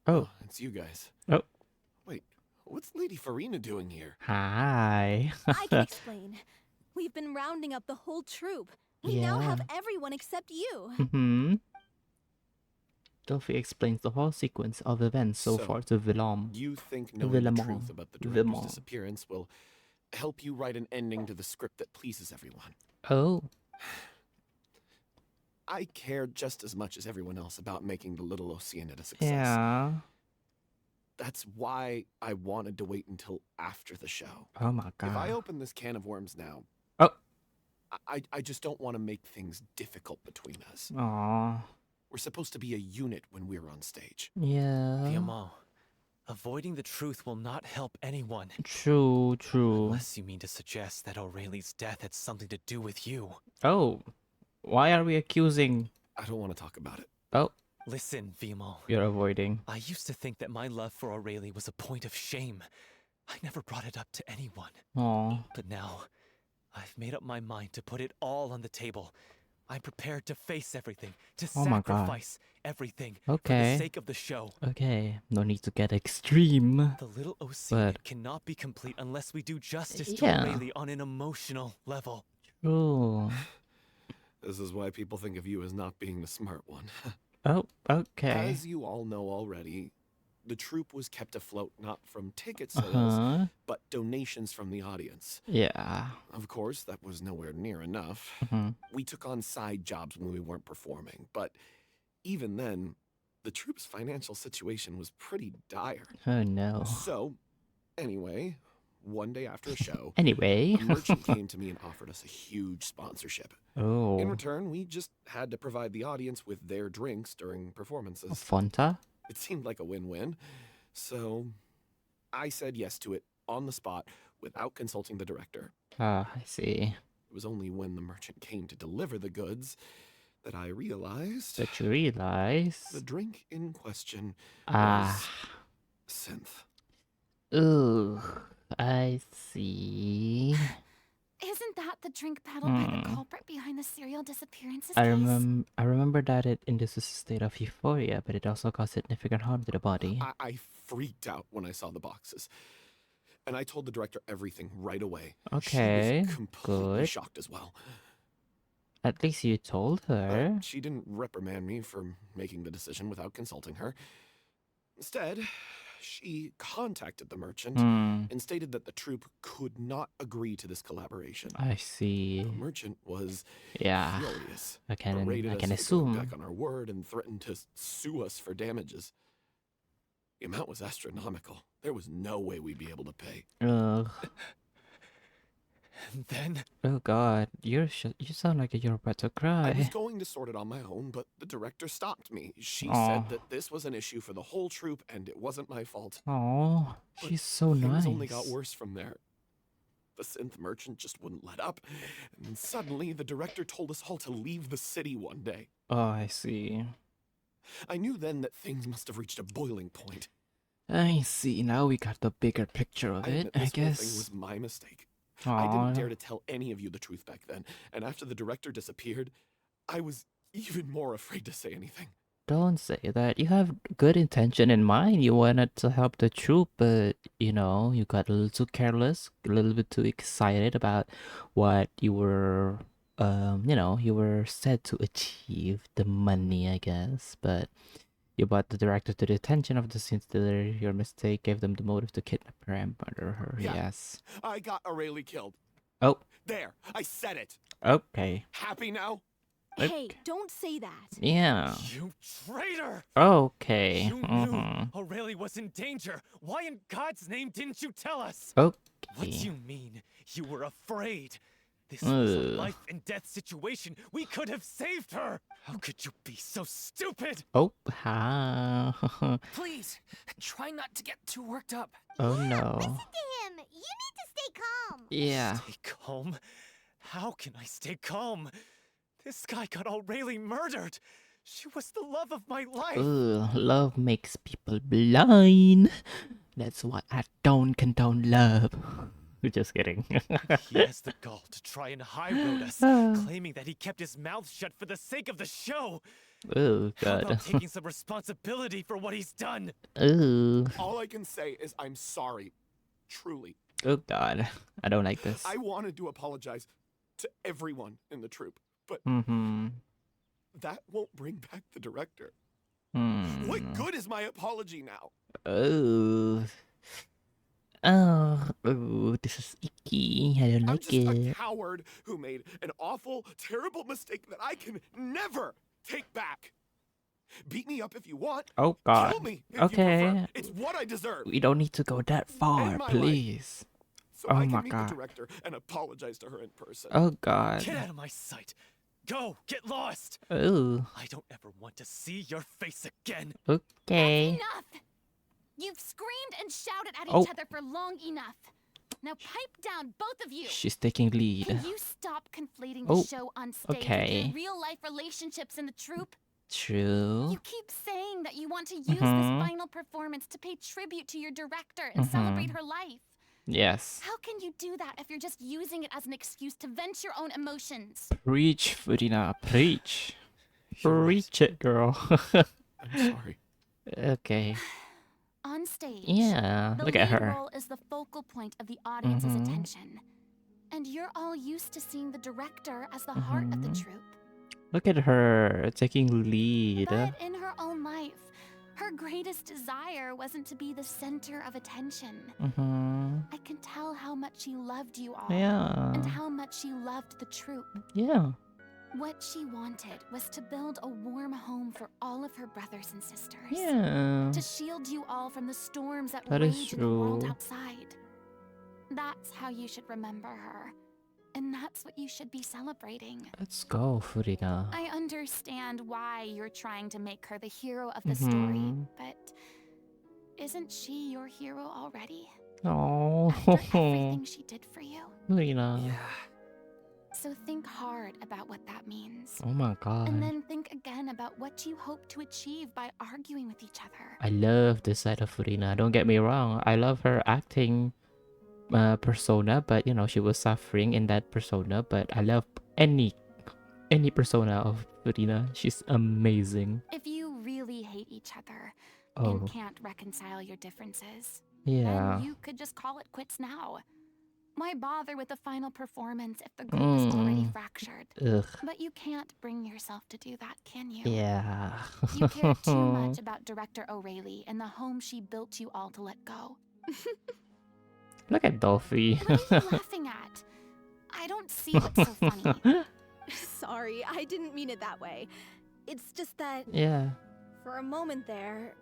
S1: Oh.
S9: It's you guys.
S1: Oh.
S9: Wait, what's Lady Furina doing here?
S1: Hi.
S6: I can explain. We've been rounding up the whole troop. We now have
S1: Yeah.
S6: everyone except you.
S1: Delphi explains the whole sequence of events so
S9: So,
S1: far to Vilom.
S9: You think knowing the
S1: Villemont.
S9: truth about the director's
S1: Villemont.
S9: disappearance will help you write an ending to the script that pleases everyone?
S1: Oh.
S9: I care just as much as everyone else about making the Little Oceanid a success.
S1: Yeah.
S9: That's why I wanted to wait until after the show.
S1: Oh my
S9: If I
S1: god.
S9: open this can of worms now,
S1: Oh.
S9: I just don't want to make things difficult between us.
S1: Aw.
S9: We're supposed to be a unit when we're on stage.
S1: Yeah.
S8: Fiamma, avoiding the truth will not help anyone.
S1: True, true.
S8: Unless you mean to suggest that Aurelie's death had something to do with you.
S1: Oh. Why are we accusing?
S9: I don't want to talk about it.
S1: Oh,
S8: Listen, Fiamma.
S1: you're avoiding.
S8: I used to think that my love for Aurelie was a point of shame. I never brought it up to anyone.
S1: Aw.
S8: But now, I've made up my mind to put it all on the table. I'm prepared to face everything, to
S1: Oh my God.
S8: sacrifice everything for
S1: Okay.
S8: the sake of the show.
S1: Okay, no need to get extreme.
S8: The Little Oceanid
S1: But-
S8: cannot be complete unless we do justice to
S1: Yeah.
S8: Aurelie on an emotional level.
S1: True.
S9: This is why people think of you as not being the smart one.
S1: Oh, okay.
S9: As you all know already, the troupe was kept afloat not from ticket sales,
S1: Uh-huh.
S9: but donations from the audience.
S1: Yeah.
S9: Of course, that was nowhere near enough.
S1: Mhm.
S9: We took on side jobs when we weren't performing, but even then, the troupe's financial situation was pretty dire.
S1: Oh no.
S9: So, anyway, one day after a show,
S1: Anyway.
S9: a merchant came to me and offered us a huge sponsorship.
S1: Oh.
S9: In return, we just had to provide the audience with their drinks during performances.
S1: Fanta?
S9: It seemed like a win-win, so I said yes to it on the spot without consulting the director.
S1: Ah, I see.
S9: It was only when the merchant came to deliver the goods that I realized
S1: That you realize.
S9: the drink in question
S1: Ah.
S9: was synth.
S1: Ooh, I see.
S5: Isn't that the drink peddled by the culprit behind the serial disappearances
S1: I
S5: case?
S1: remember that it induces a state of euphoria, but it also caused significant harm to the body.
S9: I freaked out when I saw the boxes. And I told the director everything right away.
S1: Okay,
S9: She was completely
S1: good.
S9: shocked as well.
S1: At least you told her.
S9: But she didn't reprimand me for making the decision without consulting her. Instead, she contacted the merchant and stated that the troupe could not agree to this collaboration.
S1: I see.
S9: The merchant was furious.
S1: I can
S9: berated us for
S1: assume.
S9: going back on our word and threatened to sue us for damages. The amount was astronomical. There was no way we'd be able to pay.
S1: Ugh.
S8: And then,
S1: Oh God, you sound like you're about to cry.
S9: I was going to sort it on my own, but the director stopped me. She
S1: Aw.
S9: said that this was an issue for the whole troupe and it wasn't my fault.
S1: Oh,
S9: But
S1: she's so nice.
S9: Things only got worse from there. The synth merchant just wouldn't let up, and then suddenly the director told us all to leave the city one day.
S1: Oh, I see.
S9: I knew then that things must have reached a boiling point.
S1: I see. Now we got the bigger picture of
S9: I
S1: it,
S9: admit
S1: I
S9: this whole thing
S1: guess.
S9: was my mistake.
S1: Aw.
S9: I didn't dare to tell any of you the truth back then, and after the director disappeared, I was even more afraid to say anything.
S1: Don't say that. You have good intention in mind. You wanted to help the troupe, but you know, you got a little too careless, a little bit too excited about what you were, you were said to achieve, the money, I guess. But you brought the director to the attention of the scene stealer. Your mistake gave them the motive to kidnap her and murder her.
S9: Yeah.
S1: Yes.
S9: I got Aurelie killed.
S1: Oh,
S9: There, I said it.
S1: okay.
S9: Happy now?
S6: Hey, don't say that.
S1: Yeah.
S8: you traitor!
S1: Okay.
S8: You knew Aurelie was in danger. Why in God's name didn't you tell us? What do
S1: Okay.
S8: you mean? You were afraid. This was a
S1: Ugh.
S8: life and death situation. We could have saved her. How could you be so stupid?
S1: Oh, how?
S4: Please, try not to get too worked up.
S1: Oh no.
S2: Listen to him. You need to stay calm.
S1: Yeah.
S8: Stay calm? How can I stay calm? This guy got Aurelie murdered. She was the love of my life.
S1: Ugh, love makes people blind. That's why I don't condone love. Just kidding.
S8: He has the gall to try and high road us, claiming that he kept his mouth shut for the sake of the show.
S1: Oh
S8: How
S1: God.
S8: about taking some responsibility for what he's done?
S1: Ooh.
S9: All I can say is I'm sorry. Truly.
S1: Oh God. I don't like this.
S9: I wanted to apologize to everyone in the troupe, but
S1: Mm-hmm.
S9: that won't bring back the director.
S1: Hmm.
S9: What good is my apology now?
S1: Oh. Oh, this is icky. I don't
S9: I'm
S1: like
S9: just a
S1: it.
S9: coward who made an awful, terrible mistake that I can never take back. Beat me up if you want.
S1: Oh God.
S9: Kill me if
S1: Okay.
S9: you prefer. It's what I deserve.
S1: We don't need to go that far,
S9: End my life.
S1: please.
S9: So
S1: Oh
S9: I
S1: my
S9: can meet
S1: God.
S9: the director and apologize to her in person.
S1: Oh God.
S8: Get out of my sight. Go, get lost.
S1: Oh.
S8: I don't ever want to see your face again.
S1: Okay.
S5: Enough! You've screamed and shouted at
S1: Oh.
S5: each other for long enough. Now pipe down, both of you.
S1: She's taking lead.
S5: Can you stop conflating
S1: Oh,
S5: the show on stage
S1: okay.
S5: with your real-life relationships in the troupe?
S1: True.
S5: You keep saying that you want to use
S1: Mhm.
S5: this final performance to pay tribute to your director and celebrate her life.
S1: Yes.
S5: How can you do that if you're just using it as an excuse to vent your own emotions?
S1: Preach, Furina. Preach.
S9: You're right.
S1: Preach it, girl.
S9: I'm sorry.
S1: Okay.
S5: On stage,
S1: Yeah.
S5: the
S1: Look at
S5: lead
S1: her.
S5: role is the focal point of the audience's
S1: Mhm.
S5: attention. And you're all used to seeing the director as the heart of the
S1: Mhm.
S5: troupe.
S1: Look at her taking lead.
S5: But in her own life, her greatest desire wasn't to be the center of attention.
S1: Mm-hmm.
S5: I can tell how much she loved you all.
S1: Yeah.
S5: And how much she loved the troupe.
S1: Yeah.
S5: What she wanted was to build a warm home for all of her brothers and sisters.
S1: Yeah.
S5: To shield you all from the storms that
S1: That is
S5: rage in the world
S1: true.
S5: outside. That's how you should remember her. And that's what you should be celebrating.
S1: Let's go, Furina.
S5: I understand why you're trying to make her the hero of the story, but isn't she your hero already?
S1: Oh,
S5: After everything she did for you?
S1: Furina.
S4: Yeah.
S5: So think hard about what that means.
S1: Oh my god.
S5: And then think again about what you hope to achieve by arguing with each other.
S1: I love this side of Furina. Don't get me wrong. I love her acting persona, but you know, she was suffering in that persona. But I love any persona of Furina. She's amazing.
S5: If you really hate each other
S1: Oh,
S5: and can't reconcile your differences,
S1: yeah.
S5: then you could just call it quits now. Why bother with the final performance if the group is already fractured?
S1: Ugh.
S5: But you can't bring yourself to do that, can you?
S1: Yeah.
S5: You care too much about Director O'Reilly and the home she built you all to let go.
S1: Look at Dolphy.
S5: What are you laughing at? I don't see what's so funny.
S6: Sorry, I didn't mean it that way. It's just that
S1: Yeah.
S6: for a moment there,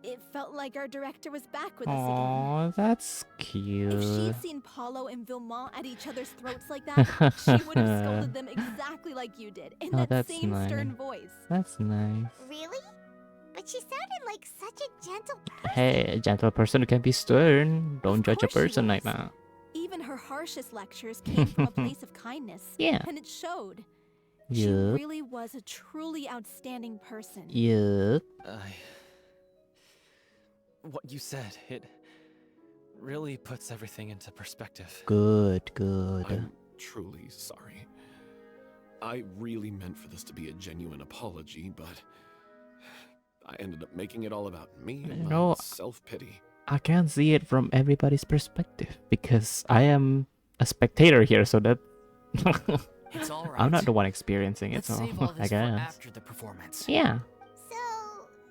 S6: it felt like our director was back with us again.
S1: Aw, that's
S6: If
S1: cute.
S6: she'd seen Paulo and Vilmont at each other's throats like that, she would have scolded them exactly like you did, in
S1: Oh,
S6: that
S1: that's
S6: same
S1: nice.
S6: stern voice.
S1: That's nice.
S2: Really? But she sounded like such a gentle person.
S1: Hey, a gentle person can be stern. Don't judge a
S6: course she
S1: person like
S6: was.
S1: that.
S6: Even her harshest lectures came from a place of kindness.
S1: Yeah.
S6: And it showed. She
S1: Yup.
S6: really was a truly outstanding person.
S1: Yup.
S8: What you said, it really puts everything into perspective.
S1: Good, good.
S9: I'm truly sorry. I really meant for this to be a genuine apology, but I ended up making it all about me and my
S1: No.
S9: self-pity.
S1: I can't see it from everybody's perspective because I am a spectator here, so that
S4: It's all right.
S1: I'm not the one experiencing it,
S4: Let's
S1: so
S4: save all
S1: I
S4: this for
S1: guess.
S4: after the performance.
S1: Yeah.
S2: So,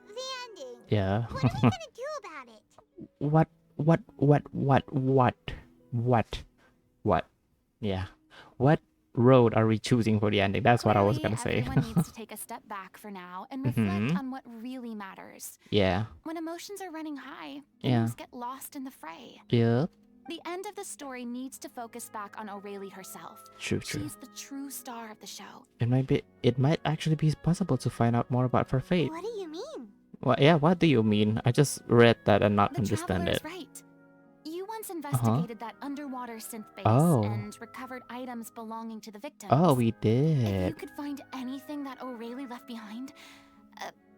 S2: the ending.
S1: Yeah.
S2: What are we gonna do about it?
S1: What? Yeah. What road are we choosing for the ending? That's what I was
S5: Clearly,
S1: gonna say.
S5: Everyone needs to take a step back for now and reflect on what really matters.
S1: Yeah.
S5: When emotions are running high,
S1: Yeah.
S5: things get lost in the fray.
S1: Yup.
S5: The end of the story needs to focus back on O'Reilly herself.
S1: True, true.
S5: She's the true star of the show.
S1: It might actually be possible to find out more about her fate.
S2: What do you mean?
S1: What? Yeah. What do you mean? I just read that and not
S5: The
S1: understand
S5: Traveler
S1: it.
S5: is right. You once investigated that underwater synth base
S1: Oh.
S5: and recovered items belonging to the victims.
S1: Oh, we
S5: If you
S1: did.
S5: could find anything that O'Reilly left behind,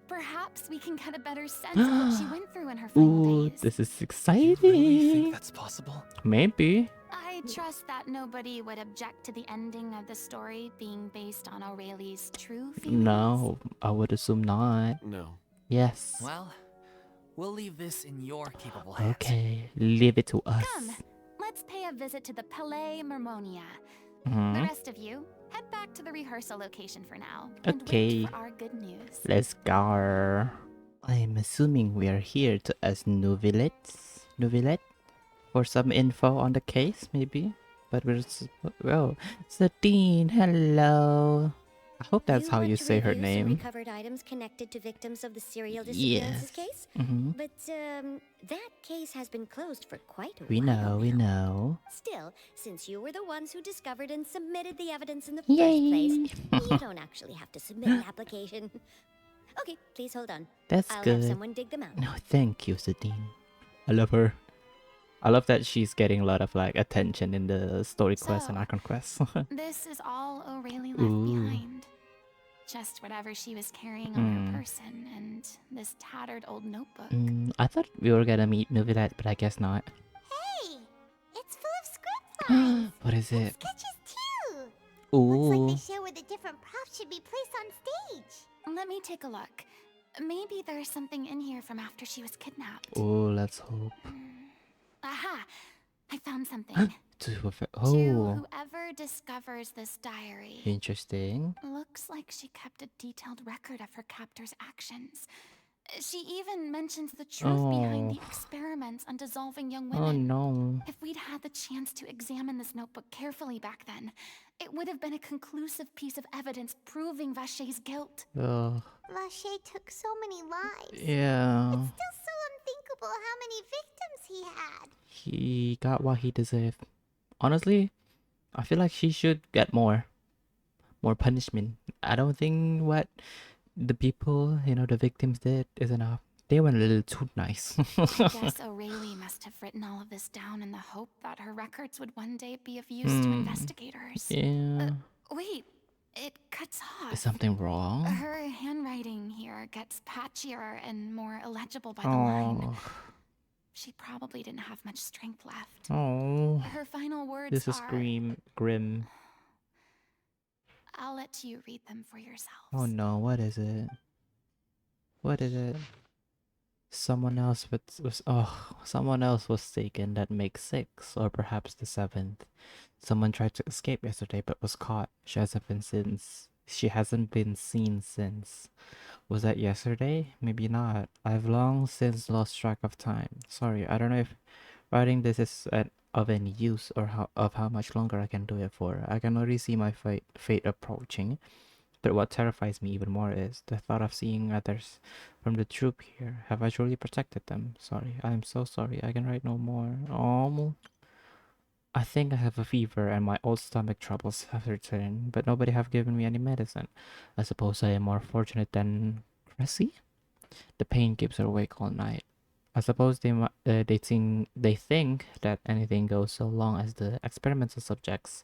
S5: perhaps we can get a better sense of what she went through in her final
S1: Ooh,
S5: days.
S1: this is
S8: You really think
S1: exciting.
S8: that's possible?
S1: Maybe.
S5: I trust that nobody would object to the ending of the story being based on O'Reilly's true feelings.
S1: No, I would assume not.
S9: No.
S1: Yes.
S4: Well, we'll leave this in your capable hands.
S1: Okay, leave it to us.
S5: Come, let's pay a visit to the Palais Mermonia. The
S1: Mhm.
S5: rest of you, head back to the rehearsal location for now. And
S1: Okay.
S5: wait for our good news.
S1: Let's go. I'm assuming we are here to ask Nouvillette for some info on the case, maybe. But well, Sadine, hello. I hope that's how you say her name.
S10: Recovered items connected to victims of the serial disappearances case.
S1: Mm-hmm.
S10: But that case has been closed for quite a
S1: We
S10: while.
S1: know, we know.
S10: Still, since you were the ones who discovered and submitted the evidence in the
S1: Yay.
S10: first place, you don't actually have to submit an application. Okay, please hold on.
S1: That's
S10: I'll
S1: good.
S10: have someone dig them out.
S1: No, thank you, Sadine. I love her. I love that she's getting a lot of like attention in the story quest and
S5: So,
S1: icon quest.
S5: This is all O'Reilly left
S1: Ooh.
S5: behind. Just whatever she was carrying on her person and this tattered old notebook.
S1: I thought we were gonna meet Nouvillette, but I guess not.
S2: Hey! It's full of script lines.
S1: What is
S2: and
S1: it?
S2: sketches too. Looks like
S1: Ooh.
S2: they show where the different props should be placed on stage.
S5: Let me take a look. Maybe there's something in here from after she was kidnapped.
S1: Oh, let's hope.
S5: Aha! I found something. To
S1: Oh,
S5: whoever discovers this diary,
S1: interesting.
S5: looks like she kept a detailed record of her captor's actions. She even mentions the truth behind the experiments on dissolving young women.
S1: Oh no.
S5: If we'd had the chance to examine this notebook carefully back then, it would have been a conclusive piece of evidence proving Vacher's guilt.
S1: Ugh.
S2: Vacher took so many lives.
S1: Yeah.
S2: It's still so unthinkable how many victims he had.
S1: He got what he deserved. Honestly, I feel like she should get more punishment. I don't think what the people, the victims did is enough. They were a little too nice.
S5: I guess O'Reilly must have written all of this down in the hope that her records would one day be of use to investigators.
S1: Yeah.
S5: Wait, it cuts off.
S1: Is something wrong?
S5: Her handwriting here gets patchier and more illegible by the line. She probably didn't have much strength left.
S1: Oh.
S5: Her final words
S1: This is grim.
S5: I'll let you read them for yourselves.
S1: Oh no, what is it? What is it? Someone else was taken. That makes 6, or perhaps the 7th. Someone tried to escape yesterday but was caught. She hasn't been seen since. Was that yesterday? Maybe not. I've long since lost track of time. Sorry, I don't know if writing this is of any use or how much longer I can do it for. I can already see my fate approaching. But what terrifies me even more is the thought of seeing others from the troop here. Have I truly protected them? Sorry, I am so sorry. I can write no more. Oh, I think I have a fever and my old stomach troubles have returned, but nobody have given me any medicine. I suppose I am more fortunate than Cressy? The pain keeps her awake all night. I suppose they think that anything goes so long as the experimental subjects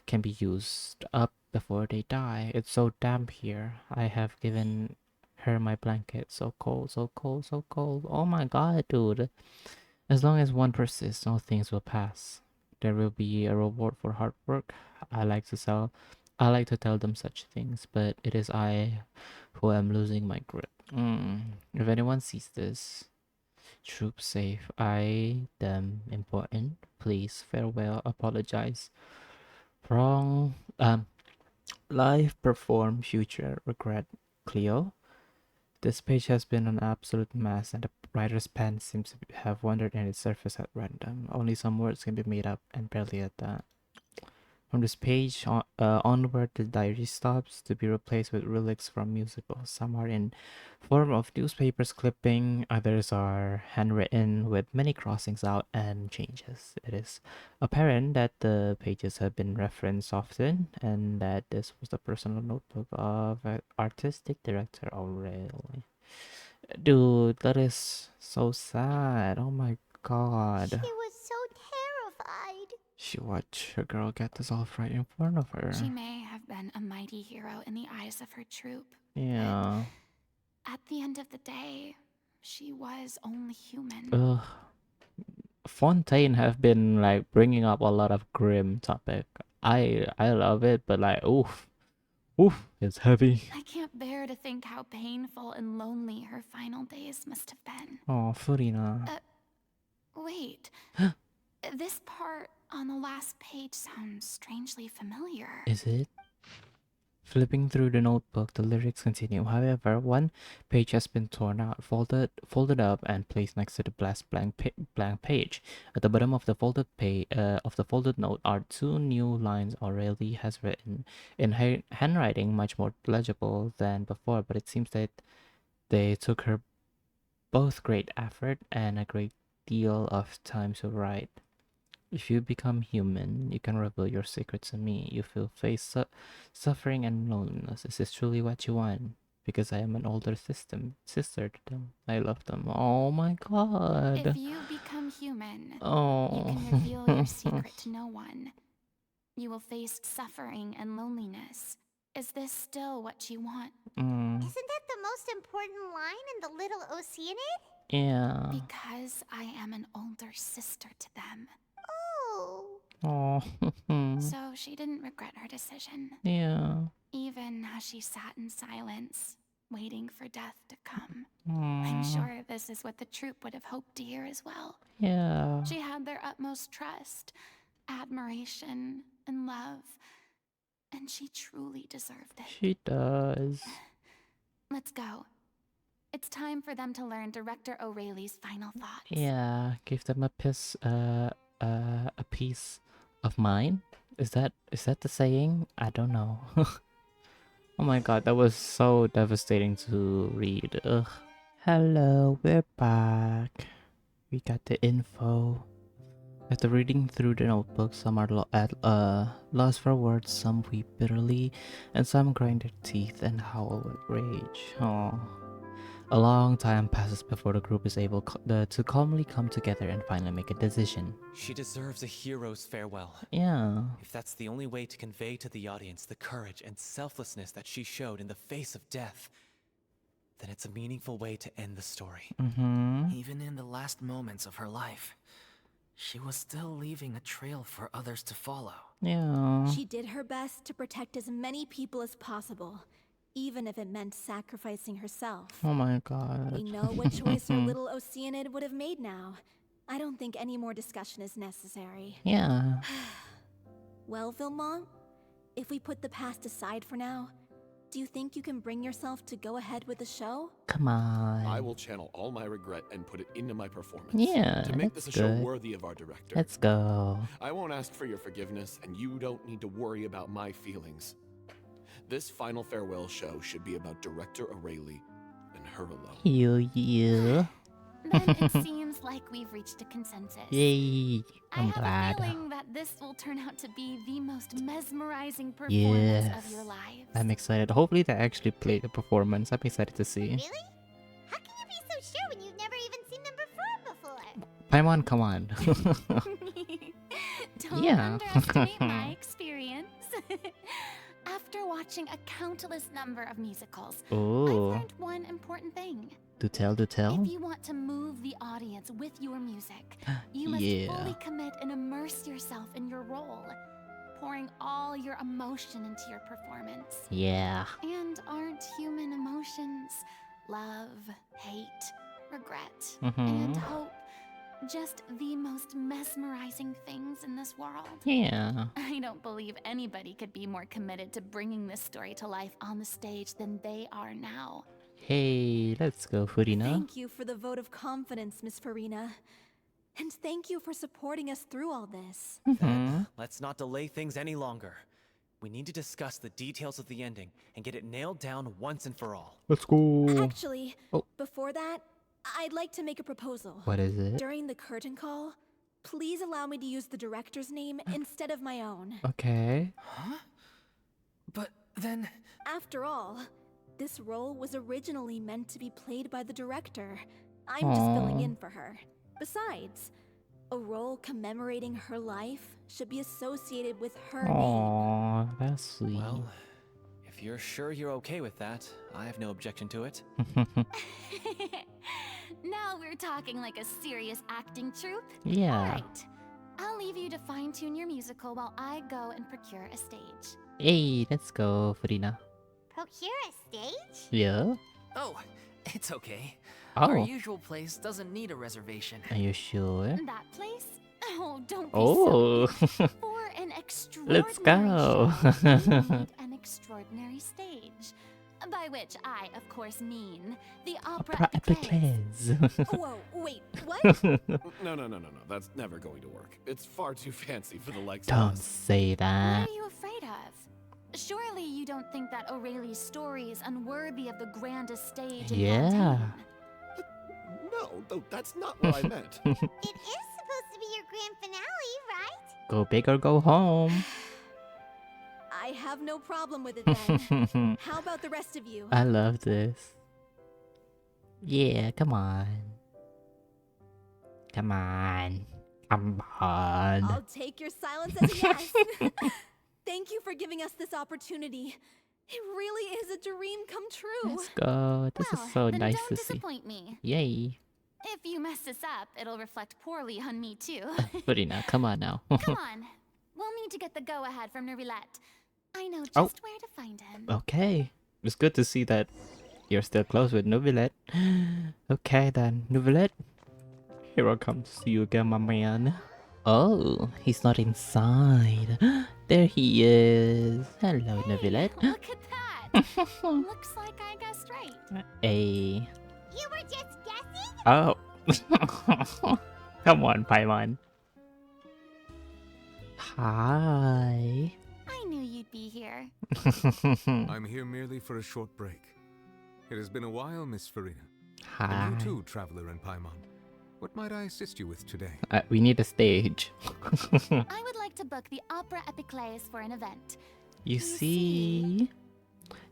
S1: can be used up before they die. It's so damp here. I have given her my blanket. So cold, so cold, so cold. Oh my god, dude. As long as one persists, all things will pass. There will be a reward for hard work. I like to tell them such things, but it is I who am losing my grip. If anyone sees this, troop safe, I them important. Please, farewell, apologize. Wrong. Life, perform, future, regret, Cleo. This page has been an absolute mess, and the writer's pen seems to have wandered in its surface at random. Only some words can be made up, and barely at that. From this page onward, the diary stops to be replaced with relics from musicals. Some are in form of newspapers clipping, others are handwritten with many crossings out and changes. It is apparent that the pages have been referenced often, and that this was the personal notebook of artistic director O'Reilly. Dude, that is so sad. Oh my god.
S2: She was so terrified.
S1: She watched her girl get dissolved right in front of her.
S5: She may have been a mighty hero in the eyes of her troop.
S1: Yeah.
S5: At the end of the day, she was only human.
S1: Ugh. Fontaine have been like bringing up a lot of grim topic. I love it, but like oof, it's heavy.
S5: I can't bear to think how painful and lonely her final days must have been.
S1: Oh, Furina.
S5: Wait. This part on the last page sounds strangely familiar.
S1: Is it? Flipping through the notebook, the lyrics continue. However, one page has been torn out, folded up, and placed next to the blank page. At the bottom of the folded note are 2 new lines Aurelie has written in handwriting much more legible than before. But it seems that they took her both great effort and a great deal of time to write. If you become human, you can reveal your secret to me. You feel suffering and loneliness. Is this truly what you want? Because I am an older sister to them. I love them. Oh my god.
S5: If you become human, you
S1: Oh.
S5: can reveal your secret to no one. You will face suffering and loneliness. Is this still what you want?
S2: Isn't that the most important line in the little Oceanid?
S1: Yeah.
S5: Because I am an older sister to them.
S2: Oh.
S1: Oh.
S5: So she didn't regret her decision.
S1: Yeah.
S5: Even as she sat in silence, waiting for death to come. I'm sure this is what the troop would have hoped to hear as well.
S1: Yeah.
S5: She had their utmost trust, admiration, and love. And she truly deserved it.
S1: She does.
S5: Let's go. It's time for them to learn Director O'Reilly's final thoughts.
S1: Yeah, give them a piece of mine. Is that the saying? I don't know. Oh my god, that was so devastating to read. Ugh. Hello, we're back. We got the info. After reading through the notebook, some are at lost for words, some weep bitterly, and some grind their teeth and howl with rage. Oh. A long time passes before the group is able to calmly come together and finally make a decision.
S8: She deserves a hero's farewell.
S1: Yeah.
S8: If that's the only way to convey to the audience the courage and selflessness that she showed in the face of death, then it's a meaningful way to end the story.
S4: Even in the last moments of her life, she was still leaving a trail for others to follow.
S1: Yeah.
S6: She did her best to protect as many people as possible, even if it meant sacrificing herself.
S1: Oh my god.
S6: We know what choice her little Oceanid would have made now. I don't think any more discussion is necessary.
S1: Yeah.
S6: Well, Vilmont, if we put the past aside for now, do you think you can bring yourself to go ahead with the show?
S1: Come on.
S9: I will channel all my regret and put it into my performance.
S1: Yeah,
S9: to make this
S1: that's
S9: a show
S1: good.
S9: worthy of our director.
S1: Let's go.
S9: I won't ask for your forgiveness, and you don't need to worry about my feelings. This final farewell show should be about Director O'Reilly and her alone.
S1: Yeah.
S5: Then it seems like we've reached a consensus.
S1: Yay.
S5: I
S1: I'm
S5: have
S1: glad.
S5: a feeling that this will turn out to be the most mesmerizing performance of your lives.
S1: I'm excited. Hopefully they actually play the performance. I'm excited to see.
S2: Really? How can you be so sure when you've never even seen them perform before?
S1: Paimon, come on.
S5: Don't
S1: Yeah.
S5: underestimate my experience. After watching a countless number of musicals, I've
S1: Oh.
S5: learned one important thing.
S1: Do tell.
S5: If you want to move the audience with your music, you must
S1: Yeah.
S5: fully commit and immerse yourself in your role, pouring all your emotion into your performance.
S1: Yeah.
S5: And aren't human emotions love, hate, regret,
S1: Mhm.
S5: and hope just the most mesmerizing things in this world?
S1: Yeah.
S5: I don't believe anybody could be more committed to bringing this story to life on the stage than they are now.
S1: Hey, let's go, Furina.
S6: Thank you for the vote of confidence, Miss Furina. And thank you for supporting us through all this.
S8: Then, let's not delay things any longer. We need to discuss the details of the ending and get it nailed down once and for all.
S1: Let's go.
S6: Actually,
S1: Oh.
S6: before that, I'd like to make a proposal.
S1: What is it?
S6: During the curtain call, please allow me to use the director's name instead of my own.
S1: Okay.
S4: Huh? But then...
S6: After all, this role was originally meant to be played by the director. I'm just filling
S1: Aw.
S6: in for her. Besides, a role commemorating her life should be associated with her name.
S1: Aw, that's sweet.
S8: Well, if you're sure you're okay with that, I have no objection to it.
S5: Now we're talking like a serious acting troupe?
S1: Yeah.
S5: Alright. I'll leave you to fine-tune your musical while I go and procure a stage.
S1: Hey, let's go, Furina.
S2: Procure a stage?
S1: Yeah.
S4: Oh, it's okay.
S1: Oh.
S4: Our usual place doesn't need a reservation.
S1: Are you sure?
S5: That place? Oh, don't be
S1: Oh.
S5: silly. For an extraordinary
S1: Let's go.
S5: show, you need an extraordinary stage. By which I, of course, mean the opera
S1: Epiclese.
S6: Whoa, wait, what?
S9: No. That's never going to work. It's far too fancy for the likes of
S1: Don't
S9: us.
S1: say
S5: What
S1: that.
S5: are you afraid of? Surely you don't think that O'Reilly's story is unworthy of the grandest stage in
S1: Yeah.
S5: Fontaine.
S9: No, that's not what I meant.
S2: It is supposed to be your grand finale, right?
S1: Go big or go home.
S6: I have no problem with it then. How about the rest of you?
S1: I love this. Yeah, come on. Come on. Come on.
S6: I'll take your silence as a yes. Thank you for giving us this opportunity. It really is a dream come true.
S1: Let's go. This
S5: Well,
S1: is so
S5: then
S1: nice
S5: don't
S1: to see.
S5: disappoint me.
S1: Yay.
S5: If you mess this up, it'll reflect poorly on me too.
S1: Furina, come on now.
S5: Come on. We'll need to get the go-ahead from Nerillette. I know just
S1: Oh.
S5: where to find him.
S1: Okay. It's good to see that you're still close with Nouvellette. Okay then, Nouvellette. Here I come to see you again, my man. Oh, he's not inside. There he is. Hello,
S5: Hey,
S1: Nouvellette.
S5: look at that. Looks like I guessed right.
S1: Hey. Oh. Come on, Paimon. Hi.
S5: I knew you'd be here.
S11: I'm here merely for a short break. It has been a while, Miss Furina.
S1: Hi.
S11: And you too, Traveler and Paimon. What might I assist you with today?
S1: We need a stage.
S5: I would like to book the Opera Epiclese for an event.
S1: You see?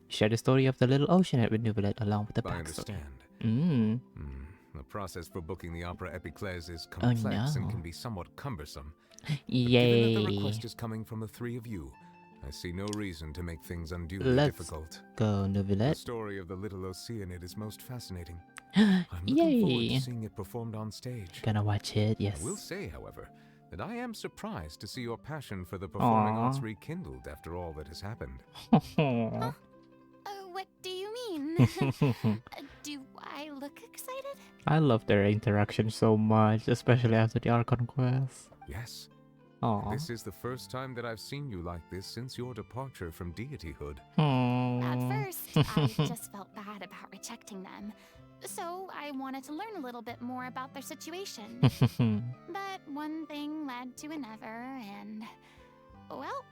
S1: Share the story of the little oceanette with Nubilet along with the
S11: I
S1: backstory.
S11: understand. The process for booking the Opera Epiclese is complex and can be somewhat cumbersome.
S1: Yay.
S11: Given that the request is coming from the three of you, I see no reason to make things unduly
S1: Let's
S11: difficult.
S1: go,
S11: The
S1: Nubilet.
S11: story of the little Oceanid is most fascinating. I'm looking forward to seeing it performed on stage.
S1: Gonna watch it, yes.
S11: I will say, however, that I am surprised to see your passion for the performing arts rekindled after all that has happened.
S5: What do you mean? Do I look excited?
S1: I love their interaction so much, especially after the Archon quest.
S11: Yes.
S1: Aww.
S11: This is the first time that I've seen you like this since your departure from deityhood.
S5: At first, I just felt bad about rejecting them. So I wanted to learn a little bit more about their situation. But one thing led to another, and... well,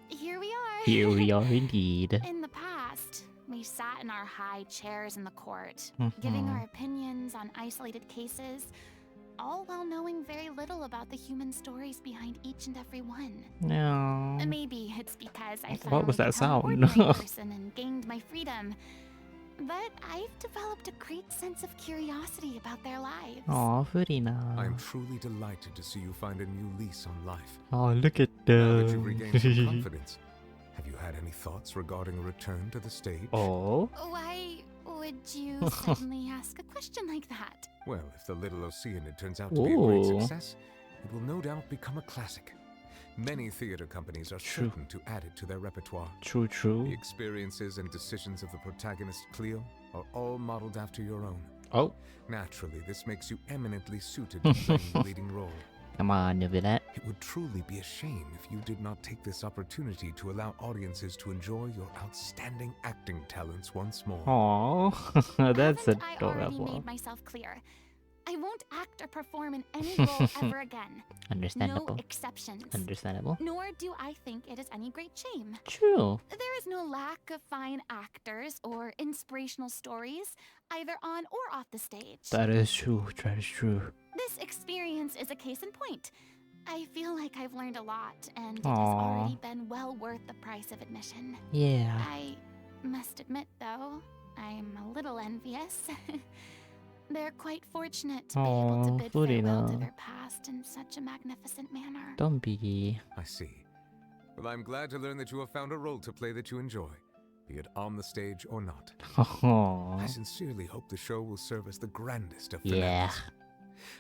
S5: here we are.
S1: Here we are indeed.
S5: In the past, we sat in our high chairs in the court, giving our opinions on isolated cases, all while knowing very little about the human stories behind each and every one.
S1: No.
S5: Maybe it's because I
S1: What was
S5: finally
S1: that
S5: become an
S1: sound?
S5: ordinary person and gained my freedom. But I've developed a great sense of curiosity about their lives.
S1: Aw, Furina.
S11: I'm truly delighted to see you find a new lease on life.
S1: Oh, look at
S11: Now that you've
S1: them.
S11: regained some confidence, have you had any thoughts regarding a return to the stage?
S1: Oh.
S5: Why would you suddenly ask a question like that?
S11: Well, if the little Oceanid turns out to be a great
S1: Ooh.
S11: success, it will no doubt become a classic. Many theater companies are
S1: True.
S11: certain to add it to their repertoire.
S1: True, true.
S11: The experiences and decisions of the protagonist, Cleo, are all modeled after your own.
S1: Oh.
S11: Naturally, this makes you eminently suited to playing the leading role.
S1: Come on, Nubilet.
S11: It would truly be a shame if you did not take this opportunity to allow audiences to enjoy your outstanding acting talents once more.
S1: Aw, that's
S5: Haven't I already
S1: adorable.
S5: made myself clear? I won't act or perform in any role ever again.
S1: Understandable.
S5: No exceptions.
S1: Understandable.
S5: Nor do I think it is any great shame.
S1: True.
S5: There is no lack of fine actors or inspirational stories, either on or off the stage.
S1: That is true. That is true.
S5: This experience is a case in point. I feel like I've learned a lot, and it
S1: Aw.
S5: has already been well worth the price of admission.
S1: Yeah.
S5: I must admit, though, I'm a little envious. They're quite fortunate to be able to
S1: Aw,
S5: bid farewell to
S1: Furina.
S5: their past in such a magnificent manner.
S1: Don't be.
S11: I see. Well, I'm glad to learn that you have found a role to play that you enjoy, be it on the stage or not.
S1: Aw.
S11: I sincerely hope the show will serve as the grandest of
S1: Yeah.
S11: finales.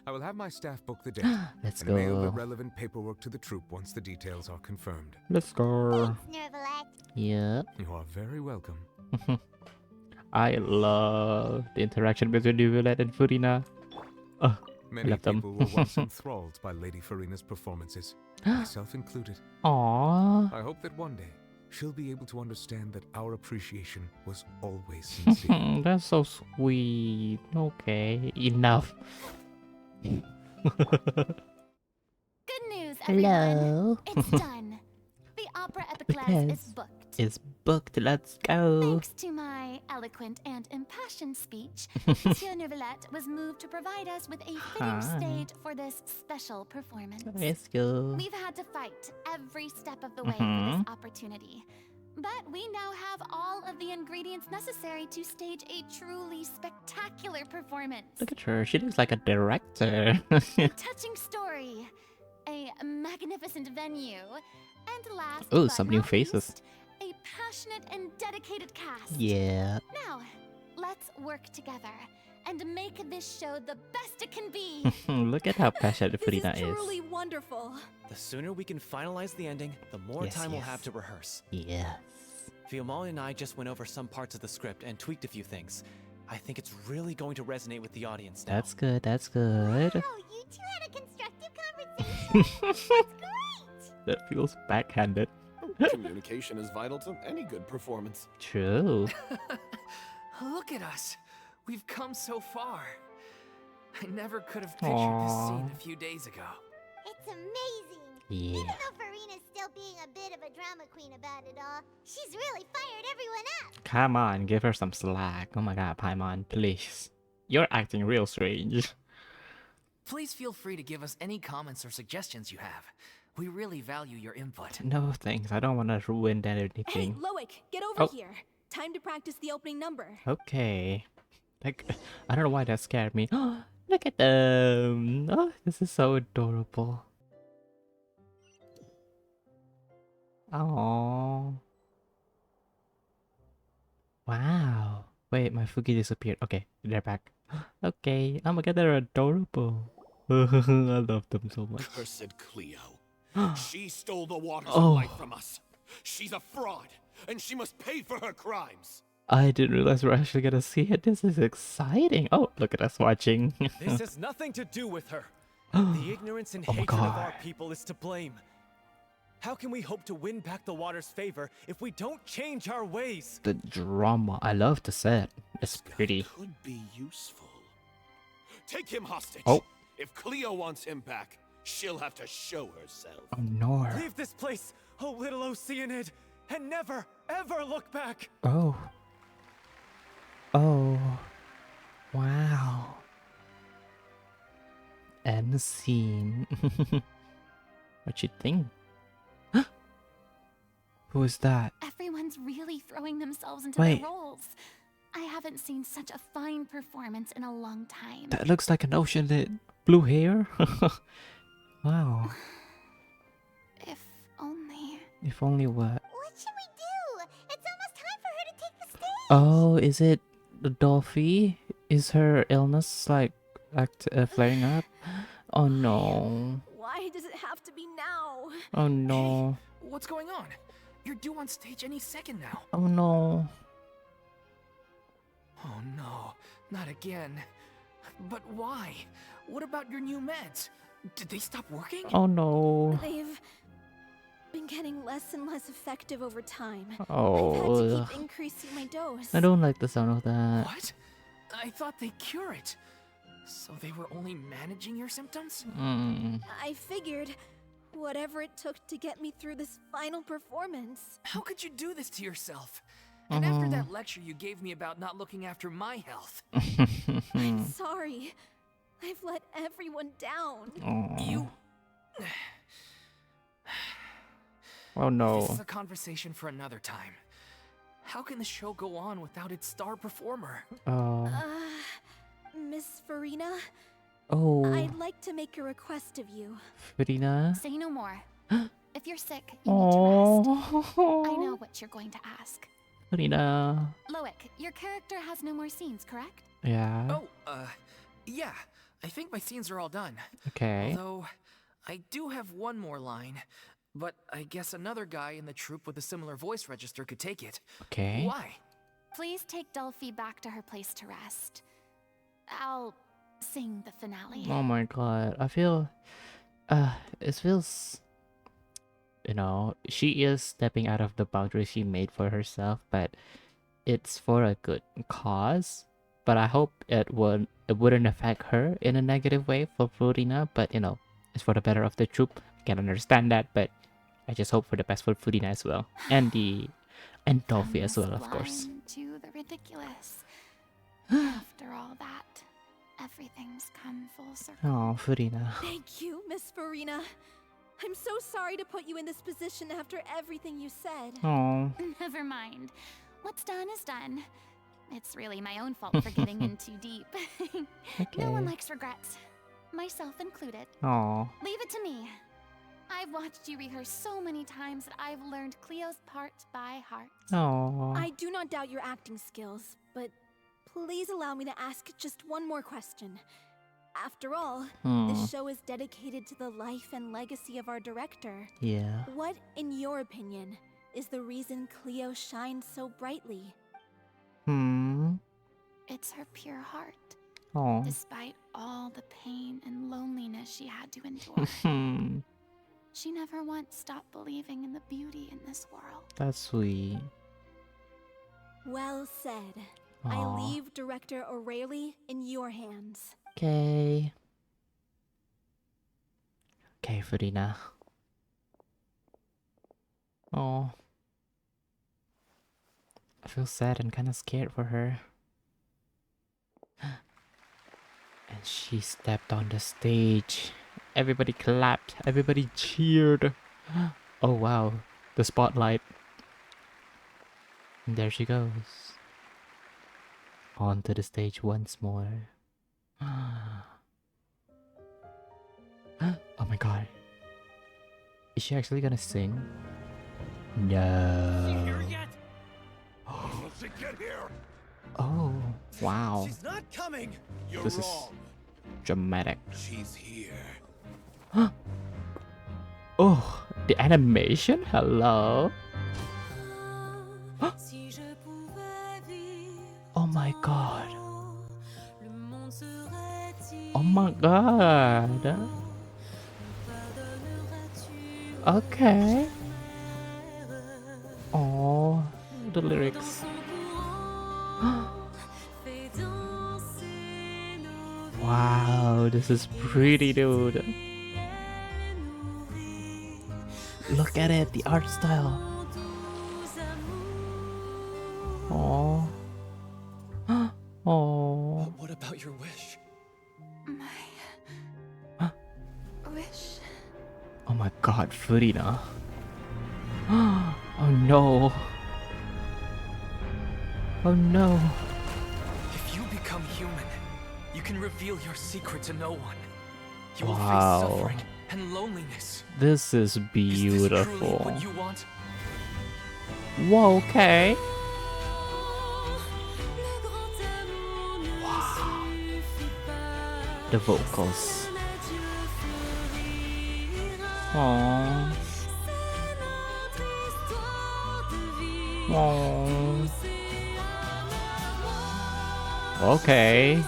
S11: I will have my staff book the date
S1: Let's
S11: and mail the
S1: go.
S11: relevant paperwork to the troupe once the details are confirmed.
S1: Let's go.
S2: Thanks, Nervalet.
S1: Yep.
S11: You are very welcome.
S1: I love the interaction between Nubilet and Furina.
S11: Many
S1: love them.
S11: people were once enthralled by Lady Furina's performances, myself included.
S1: Aww.
S11: I hope that one day she'll be able to understand that our appreciation was always sincere.
S1: That's so sweet. Okay, enough.
S5: Good news, everyone.
S1: Hello.
S5: It's done. The Opera Epiclese is booked.
S1: It's booked. Let's go.
S5: Thanks to my eloquent and impassioned speech, Monsieur Nervalet was moved to provide us with a fitting stage for this special performance.
S1: Let's go.
S5: We've had to fight every step of the way for this opportunity. But we now have all of the ingredients necessary to stage a truly spectacular performance.
S1: Look at her. She looks like a director.
S5: A touching story, a magnificent venue, and last
S1: Oh,
S5: but
S1: some new
S5: not
S1: faces.
S5: least, a passionate and dedicated cast.
S1: Yeah.
S5: Now, let's work together and make this show the best it can be.
S1: Look at how passionate
S6: This
S1: Furina
S6: is
S1: is.
S6: truly wonderful.
S8: The sooner we can finalize the ending, the more
S1: Yes,
S8: time we'll
S1: yes.
S8: have to rehearse.
S1: Yes.
S8: Fiamma and I just went over some parts of the script and tweaked a few things. I think it's really going to resonate with the audience now.
S1: That's good. That's good.
S2: Wow, you two had a constructive conversation. That's great.
S1: That feels backhanded.
S9: Communication is vital to any good performance.
S1: True.
S4: Look at us. We've come so far. I never could have pictured this scene a few days ago.
S2: It's amazing.
S1: Yeah.
S2: Even though Furina's still being a bit of a drama queen about it all, she's really fired everyone up.
S1: Come on, give her some slack. Oh my god, Paimon, please. You're acting real strange.
S4: Please feel free to give us any comments or suggestions you have. We really value your input.
S1: No thanks, I don't want to ruin that or
S6: Hey,
S1: anything.
S6: Loic, get over here. Time to practice the opening number.
S1: Okay. Like, I don't know why that scared me. Look at them. Oh, this is so adorable. Oh. Wow. Wait, my Fuki disappeared. Okay, they're back. Okay. Oh my god, they're adorable. I love them so much.
S9: Cursed Cleo. She stole the waters of life from us. She's a fraud, and she must pay for her crimes.
S1: I didn't realize we're actually gonna see it. This is exciting. Oh, look at us watching.
S8: This has nothing to do with her. The ignorance and hatred of our people is to blame. How can we hope to win back the water's favor if we don't change our ways?
S1: The drama. I love the set. It's pretty.
S9: Could be useful. Take him hostage.
S1: Oh.
S9: If Cleo wants him back, she'll have to show herself.
S1: Oh no.
S8: Leave this place, oh little Oceanid, and never, ever look back.
S1: Oh. Oh. Wow. End scene. What you think? Who is that?
S5: Everyone's really throwing themselves into
S1: Wait.
S5: their roles. I haven't seen such a fine performance in a long time.
S1: That looks like an ocean with blue hair. Wow.
S5: If only.
S1: If only what?
S2: What should we do? It's almost time for her to take the stage.
S1: Oh, is it the Dolphy? Is her illness like flaring up? Oh no.
S6: Why does it have to be now?
S1: Oh no.
S4: Hey, what's going on? You're due on stage any second now.
S1: Oh no.
S4: Oh no, not again. But why? What about your new meds? Did they stop working?
S1: Oh no.
S6: They've been getting less and less effective over time.
S1: Oh.
S6: I've had to keep increasing my dose.
S1: I don't like the sound of that.
S4: What? I thought they cure it. So they were only managing your symptoms?
S6: I figured whatever it took to get me through this final performance.
S4: How could you do this to yourself? And after that lecture you gave me about not looking after my health.
S6: I'm sorry. I've let everyone down.
S4: You...
S1: Oh no.
S4: This is a conversation for another time. How can the show go on without its star performer?
S1: Oh.
S6: Miss Furina?
S1: Oh.
S6: I'd like to make a request of you.
S1: Furina?
S5: Say no more. If you're sick, you need to rest.
S1: Oh.
S5: I know what you're going to ask.
S1: Furina.
S5: Loic, your character has no more scenes, correct?
S1: Yeah.
S4: Oh, yeah. I think my scenes are all done.
S1: Okay.
S4: Although, I do have one more line. But I guess another guy in the troupe with a similar voice register could take it.
S1: Okay.
S4: Why?
S5: Please take Delphi back to her place to rest. I'll sing the finale.
S1: Oh my god. I feel it feels, you know, she is stepping out of the boundaries she made for herself, but it's for a good cause. But I hope it wouldn't affect her in a negative way for Furina, but you know, it's for the better of the troupe. I can understand that, but I just hope for the best for Furina as well. And Dolphy as well, of course.
S5: To the ridiculous. After all that, everything's come full circle.
S1: Oh, Furina.
S6: Thank you, Miss Furina. I'm so sorry to put you in this position after everything you said.
S1: Oh.
S5: Never mind. What's done is done. It's really my own fault for getting in too deep. No one likes regrets, myself included.
S1: Oh.
S5: Leave it to me. I've watched you rehearse so many times that I've learned Cleo's parts by heart.
S1: Oh.
S6: I do not doubt your acting skills, but please allow me to ask just one more question. After all, this show is dedicated to the life and legacy of our director.
S1: Yeah.
S6: What, in your opinion, is the reason Cleo shines so brightly?
S5: It's her pure heart.
S1: Oh.
S5: Despite all the pain and loneliness she had to endure. She never once stopped believing in the beauty in this world.
S1: That's sweet.
S6: Well said.
S1: Aw.
S6: I leave Director O'Reilly in your hands.
S1: Okay. Okay, Furina. Oh. I feel sad and kind of scared for her. And she stepped on the stage. Everybody clapped. Everybody cheered. Oh wow. The spotlight. And there she goes. Onto the stage once more. Oh my god. Is she actually gonna sing? No. Oh, wow.
S8: She's not coming.
S1: This is dramatic.
S9: She's here.
S1: Oh, the animation? Hello? Oh my god. Oh my god. Okay. Oh, the lyrics. Wow, this is pretty, dude. Look at it, the art style. Oh. Oh.
S8: What about your wish?
S3: My wish.
S1: Oh my god, Furina. Oh no. Oh no.
S4: If you become human, you can reveal your secret to no one. You will
S1: Wow.
S4: face suffering and loneliness.
S1: This is
S4: Is this
S1: beautiful.
S4: truly what you want?
S1: Whoa, okay. Wow. The vocals. Aww. Aww. Okay.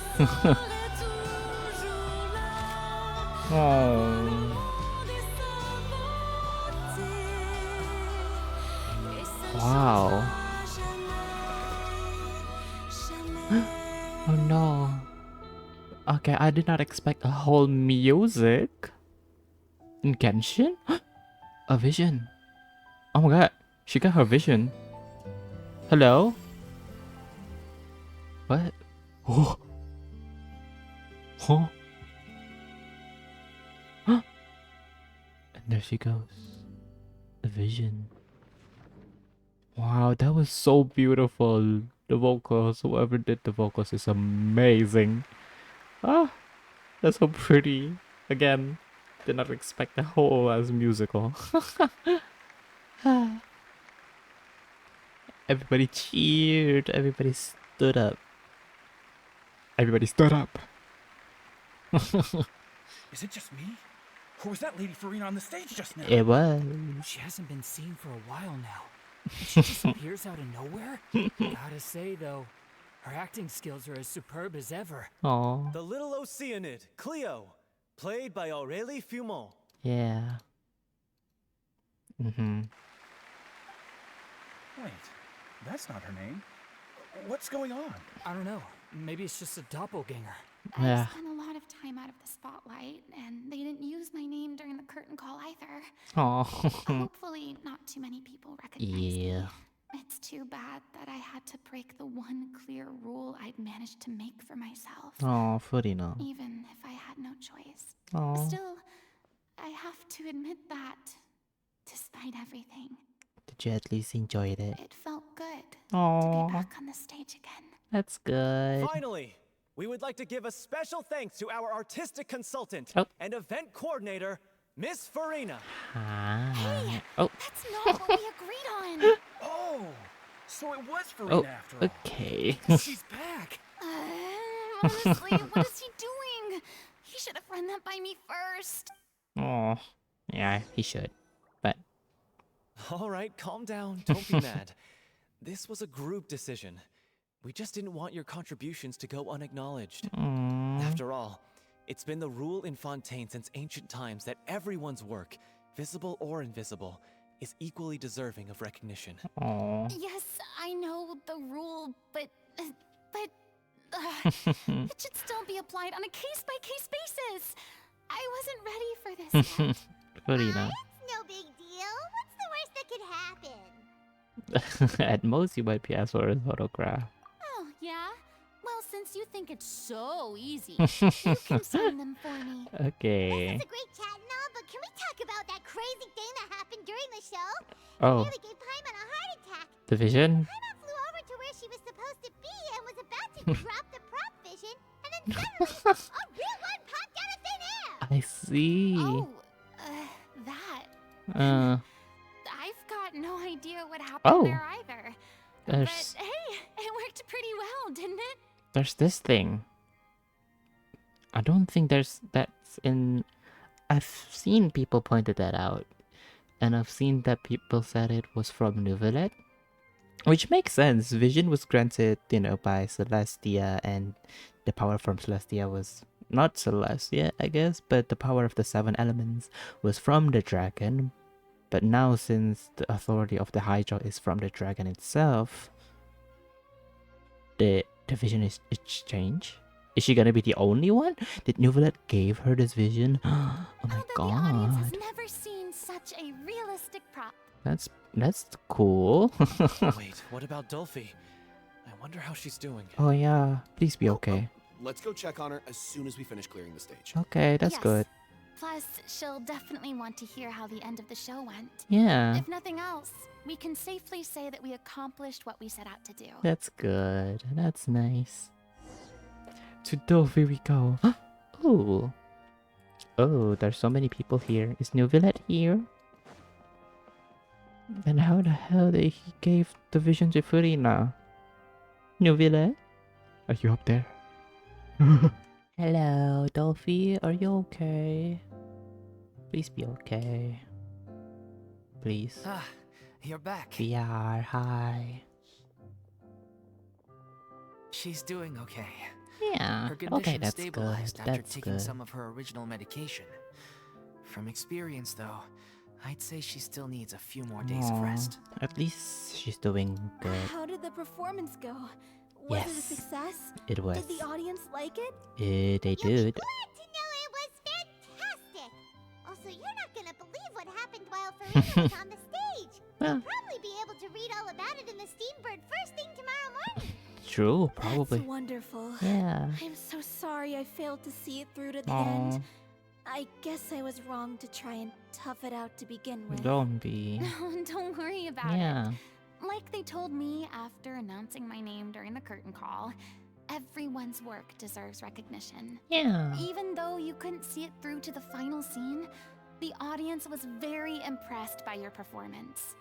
S1: Oh. Wow. Oh no. Okay, I did not expect a whole music in Genshin. A vision. Oh my god, she got her vision. Hello? What? Oh. Huh? And there she goes. The vision. Wow, that was so beautiful. The vocals, whoever did the vocals is amazing. Ah, that's so pretty. Again, did not expect the whole as musical. Everybody cheered. Everybody stood up. Everybody stood up.
S12: Is it just me? Or was that Lady Furina on the stage just now?
S1: It was.
S13: She hasn't been seen for a while now. She just appears out of nowhere? Gotta say, though, her acting skills are as superb as ever.
S1: Aww.
S8: The little Oceanid, Cleo, played by Aurélie Fumont.
S1: Yeah. Mm-hmm.
S12: Wait, that's not her name. What's going on?
S13: I don't know. Maybe it's just a doppelganger.
S1: Yeah.
S5: I spent a lot of time out of the spotlight, and they didn't use my name during the curtain call either.
S1: Aw.
S5: Hopefully, not too many people recognize me.
S1: Yeah.
S5: It's too bad that I had to break the one clear rule I'd managed to make for myself.
S1: Oh, Furina.
S5: Even if I had no choice.
S1: Aw.
S5: Still, I have to admit that, despite everything,
S1: Did you at least enjoy it?
S5: it felt good to
S1: Aww.
S5: be back on the stage again.
S1: That's good.
S8: Finally, we would like to give a special thanks to our artistic consultant and event coordinator, Miss Furina.
S1: Hi. Oh.
S5: That's not what we agreed on.
S12: Oh, so it was Furina
S1: Oh.
S12: after all.
S1: Okay.
S12: She's back.
S5: Honestly, what is he doing? He should have run that by me first.
S1: Oh. Yeah, he should. But.
S8: All right, calm down. Don't be mad. This was a group decision. We just didn't want your contributions to go unacknowledged. After all, it's been the rule in Fontaine since ancient times that everyone's work, visible or invisible, is equally deserving of recognition.
S1: Aww.
S5: Yes, I know the rule, but it should still be a applied on a case-by-case basis. I wasn't ready for this yet.
S1: Furina.
S2: It's no big deal. What's the worst that could happen?
S1: At most, you might be asked for a photograph.
S5: Oh, yeah? Well, since you think it's so easy, you can sign them for me.
S1: Okay.
S2: This is a great chat and all, but can we talk about that crazy thing that happened during the show?
S1: Oh.
S2: It nearly gave Paimon a heart attack.
S1: The vision?
S2: Paimon flew over to where she was supposed to be and was about to drop the prop vision, and then suddenly, a real one popped out of thin air!
S1: I see.
S5: Oh, that. I've got no idea what happened there either. But hey, it worked pretty well, didn't it?
S1: There's this thing. I don't think that's in... I've seen people pointed that out. And I've seen that people said it was from Novelet. Which makes sense. Vision was granted, by Celestia, and the power from Celestia was not Celestia, I guess, but the power of the 7 elements was from the dragon. But now, since the authority of the Hydra is from the dragon itself, the vision is changed. Is she gonna be the only one? Did Novelet gave her this vision? Oh my god.
S5: The audience has never seen such a realistic prop.
S1: That's cool.
S8: Wait, what about Dolphy? I wonder how she's doing.
S1: Oh yeah, please be okay.
S9: Let's go check on her as soon as we finish clearing the stage.
S1: Okay, that's good.
S5: Plus, she'll definitely want to hear how the end of the show went.
S1: Yeah.
S5: If nothing else, we can safely say that we accomplished what we set out to do.
S1: That's good. That's nice. To Dolphy we go. Oh. Oh, there's so many people here. Is Novelet here? And how the hell did he gave the vision to Furina? Novelet? Are you up there? Hello, Dolphy. Are you okay? Please be okay. Please.
S4: Ah, you're back.
S1: We are. Hi.
S4: She's doing okay.
S1: Yeah.
S4: Her condition
S1: Okay, that's
S4: stabilized
S1: good.
S4: after
S1: That's
S4: taking
S1: good.
S4: some of her original medication. From experience, though, I'd say she still needs a few more days of
S1: Aw,
S4: rest.
S1: At least she's doing good.
S6: How did the performance go? Was it a success?
S1: It was.
S6: Did the audience like it?
S1: They
S2: You'll be
S1: did.
S2: glad to know it was fantastic. Also, you're not gonna believe what happened while Furina was on the stage. You'll probably be able to read all about it in the Steambird first thing tomorrow morning.
S1: True, probably.
S6: That's wonderful.
S1: Yeah.
S6: I'm so sorry I failed to see it through to the
S1: Aw.
S6: end. I guess I was wrong to try and tough it out to begin with.
S1: Don't be.
S5: No, don't worry about
S1: Yeah.
S5: it. Like they told me after announcing my name during the curtain call, everyone's work deserves recognition.
S1: Yeah.
S5: Even though you couldn't see it through to the final scene, the audience was very impressed by your performance.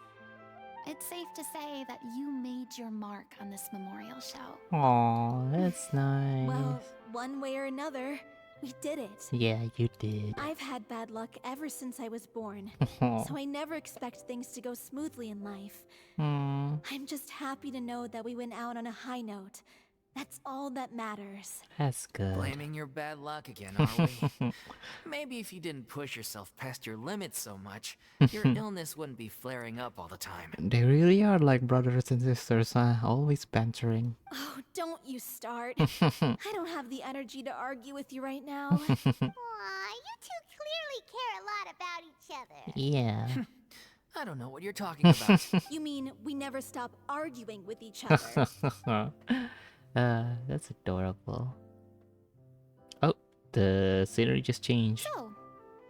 S5: It's safe to say that you made your mark on this memorial show.
S1: Aw, that's nice.
S6: Well, one way or another, we did it.
S1: Yeah, you did.
S6: I've had bad luck ever since I was born,
S1: Aw.
S6: so I never expect things to go smoothly in life.
S1: Hmm,
S6: I'm just happy to know that we went out on a high note. That's all that matters.
S1: that's good.
S4: Blaming your bad luck again, are we? Maybe if you didn't push yourself past your limits so much, your illness wouldn't be flaring up all the time.
S1: They really are like brothers and sisters, huh? Always bantering.
S6: Oh, don't you start. I don't have the energy to argue with you right now.
S2: Aw, you two clearly care a lot about each other.
S1: Yeah.
S4: I don't know what you're talking about.
S6: You mean we never stop arguing with each other?
S1: That's adorable. Oh, the scenery just changed.
S5: So,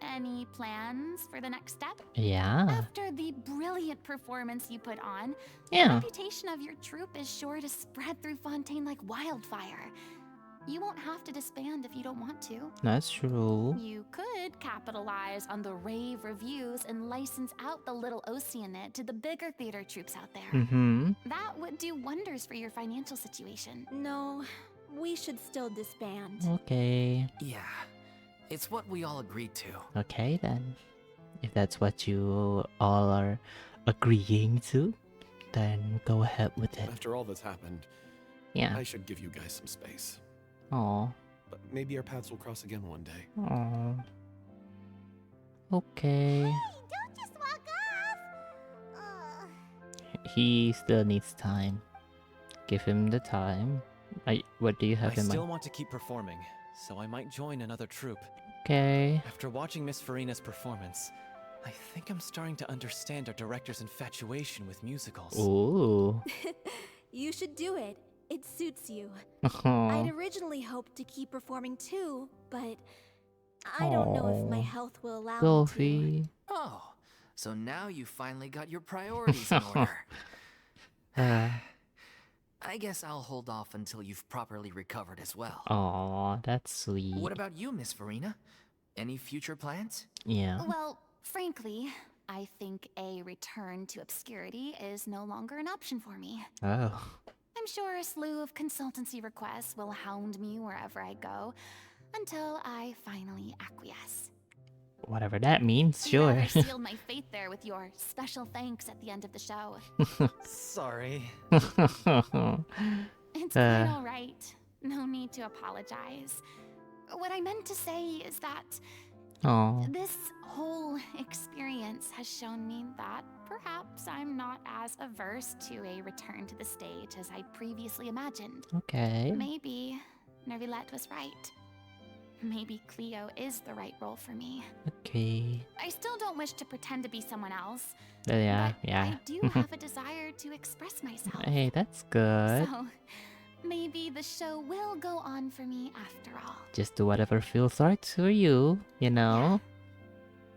S5: any plans for the next step?
S1: Yeah.
S5: After the brilliant performance you put on,
S1: Yeah.
S5: the reputation of your troupe is sure to spread through Fontaine like wildfire. You won't have to disband if you don't want to.
S1: That's true.
S5: You could capitalize on the rave reviews and license out the little Oceanid to the bigger theater troops out there.
S1: Mm-hmm.
S5: That would do wonders for your financial situation.
S6: No, we should still disband.
S1: Okay.
S4: Yeah, it's what we all agreed to.
S1: Okay then. If that's what you all are agreeing to, then go ahead with it.
S9: After all that's happened,
S1: Yeah.
S9: I should give you guys some space.
S1: Aw.
S9: But maybe our paths will cross again one day.
S1: Aw. Okay.
S2: Hey, don't just walk off.
S1: He still needs time. Give him the time. What do you have
S8: I
S1: in
S8: still
S1: mind?
S8: want to keep performing, so I might join another troupe.
S1: Okay.
S8: After watching Miss Furina's performance, I think I'm starting to understand our director's infatuation with musicals.
S1: Ooh.
S6: You should do it. It suits you.
S1: Aw.
S6: I'd originally hoped to keep performing too, but I don't know if my
S1: Aw.
S6: health will allow me to.
S1: Sophie.
S4: Oh, so now you finally got your priorities in order. I guess I'll hold off until you've properly recovered as well.
S1: Aw, that's sweet.
S4: What about you, Miss Furina? Any future plans?
S1: Yeah.
S5: Well, frankly, I think a return to obscurity is no longer an option for me.
S1: Oh.
S5: I'm sure a slew of consultancy requests will hound me wherever I go until I finally acquiesce.
S1: Whatever that means,
S5: You
S1: sure.
S5: rather sealed my fate there with your special thanks at the end of the show.
S8: Sorry.
S5: It's quite all right. No need to apologize. What I meant to say is that
S1: Aw.
S5: this whole experience has shown me that perhaps I'm not as averse to a return to the stage as I previously imagined.
S1: Okay.
S5: Maybe Nervilette was right. Maybe Cleo is the right role for me.
S1: Okay.
S5: I still don't wish to pretend to be someone else.
S1: Yeah,
S5: but
S1: yeah.
S5: I do have a desire to express myself.
S1: Hey, that's good.
S5: So, maybe the show will go on for me after all.
S1: Just do whatever feels right to you, you know?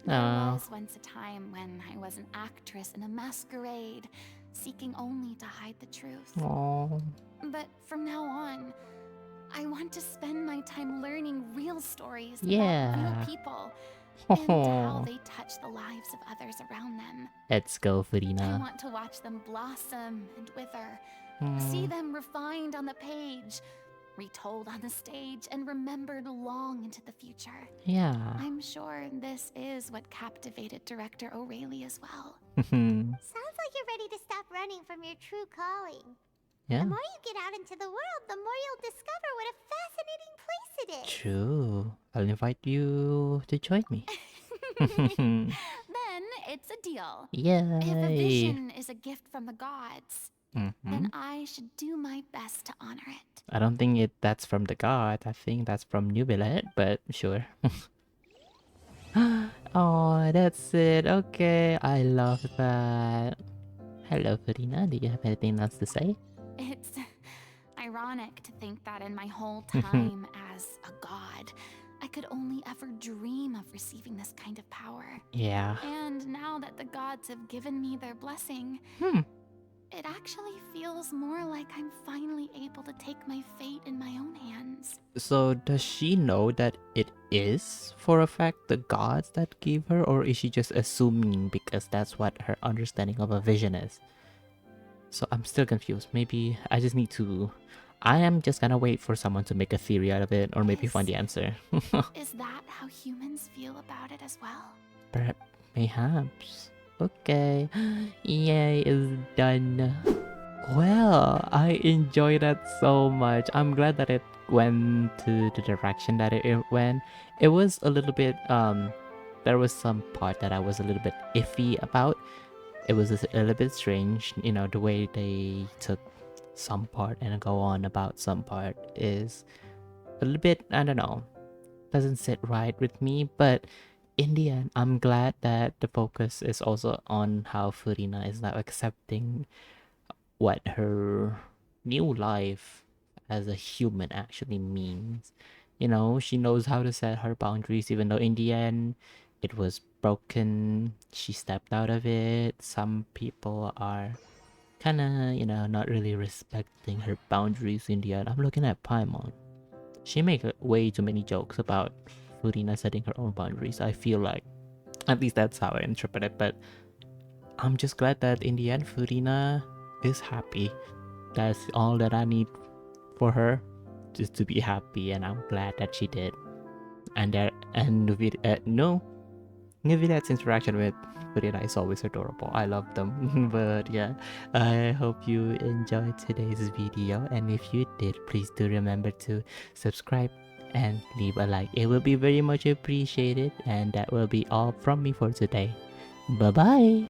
S5: There
S1: Oh.
S5: was once a time when I was an actress in a masquerade, seeking only to hide the truth.
S1: Oh.
S5: But from now on, I want to spend my time learning real stories
S1: Yeah.
S5: about real people and how they touch the lives of others around them.
S1: Let's go,
S5: I
S1: Furina.
S5: want to watch them blossom and wither, see them refined on the page, retold on the stage, and remembered long into the future.
S1: Yeah.
S5: I'm sure this is what captivated director O'Reilly as well.
S2: Sounds like you're ready to stop running from your true calling.
S1: Yeah.
S2: The more you get out into the world, the more you'll discover what a fascinating place it is.
S1: True. I'll invite you to join me.
S5: Then it's a deal.
S1: Yay.
S5: If a vision is a gift from the gods,
S1: Mhm.
S5: then I should do my best to honor it.
S1: I don't think that's from the god. I think that's from Nubilet, but sure. Oh, that's it. Okay, I love that. Hello, Furina. Do you have anything else to say?
S5: It's ironic to think that in my whole time as a god, I could only ever dream of receiving this kind of power.
S1: Yeah.
S5: And now that the gods have given me their blessing, it actually feels more like I'm finally able to take my fate in my own hands.
S1: So does she know that it is for a fact the gods that give her, or is she just assuming because that's what her understanding of a vision is? So I'm still confused. Maybe I just need to... I am just gonna wait for someone to make a theory out of it, or maybe find the answer.
S5: Is that how humans feel about it as well?
S1: Perhaps. Okay. Yay, is done. Well, I enjoyed that so much. I'm glad that it went to the direction that it went. It was a little bit, there was some part that I was a little bit iffy about. It was a little bit strange, you know, the way they took some part and go on about some part is a little bit, I don't know, doesn't sit right with me, but in the end, I'm glad that the focus is also on how Furina is now accepting what her new life as a human actually means. You know, she knows how to set her boundaries, even though in the end, it was broken. She stepped out of it. Some people are kinda, you know, not really respecting her boundaries in the end. I'm looking at Paimon. She makes way too many jokes about Furina setting her own boundaries. I feel like, at least that's how I interpret it, but I'm just glad that in the end Furina is happy. That's all that I need for her, just to be happy, and I'm glad that she did. And Nivilet's interaction with Furina is always adorable. I love them. But yeah, I hope you enjoyed today's video, and if you did, please do remember to subscribe and leave a like. It will be very much appreciated, and that will be all from me for today. Bye bye.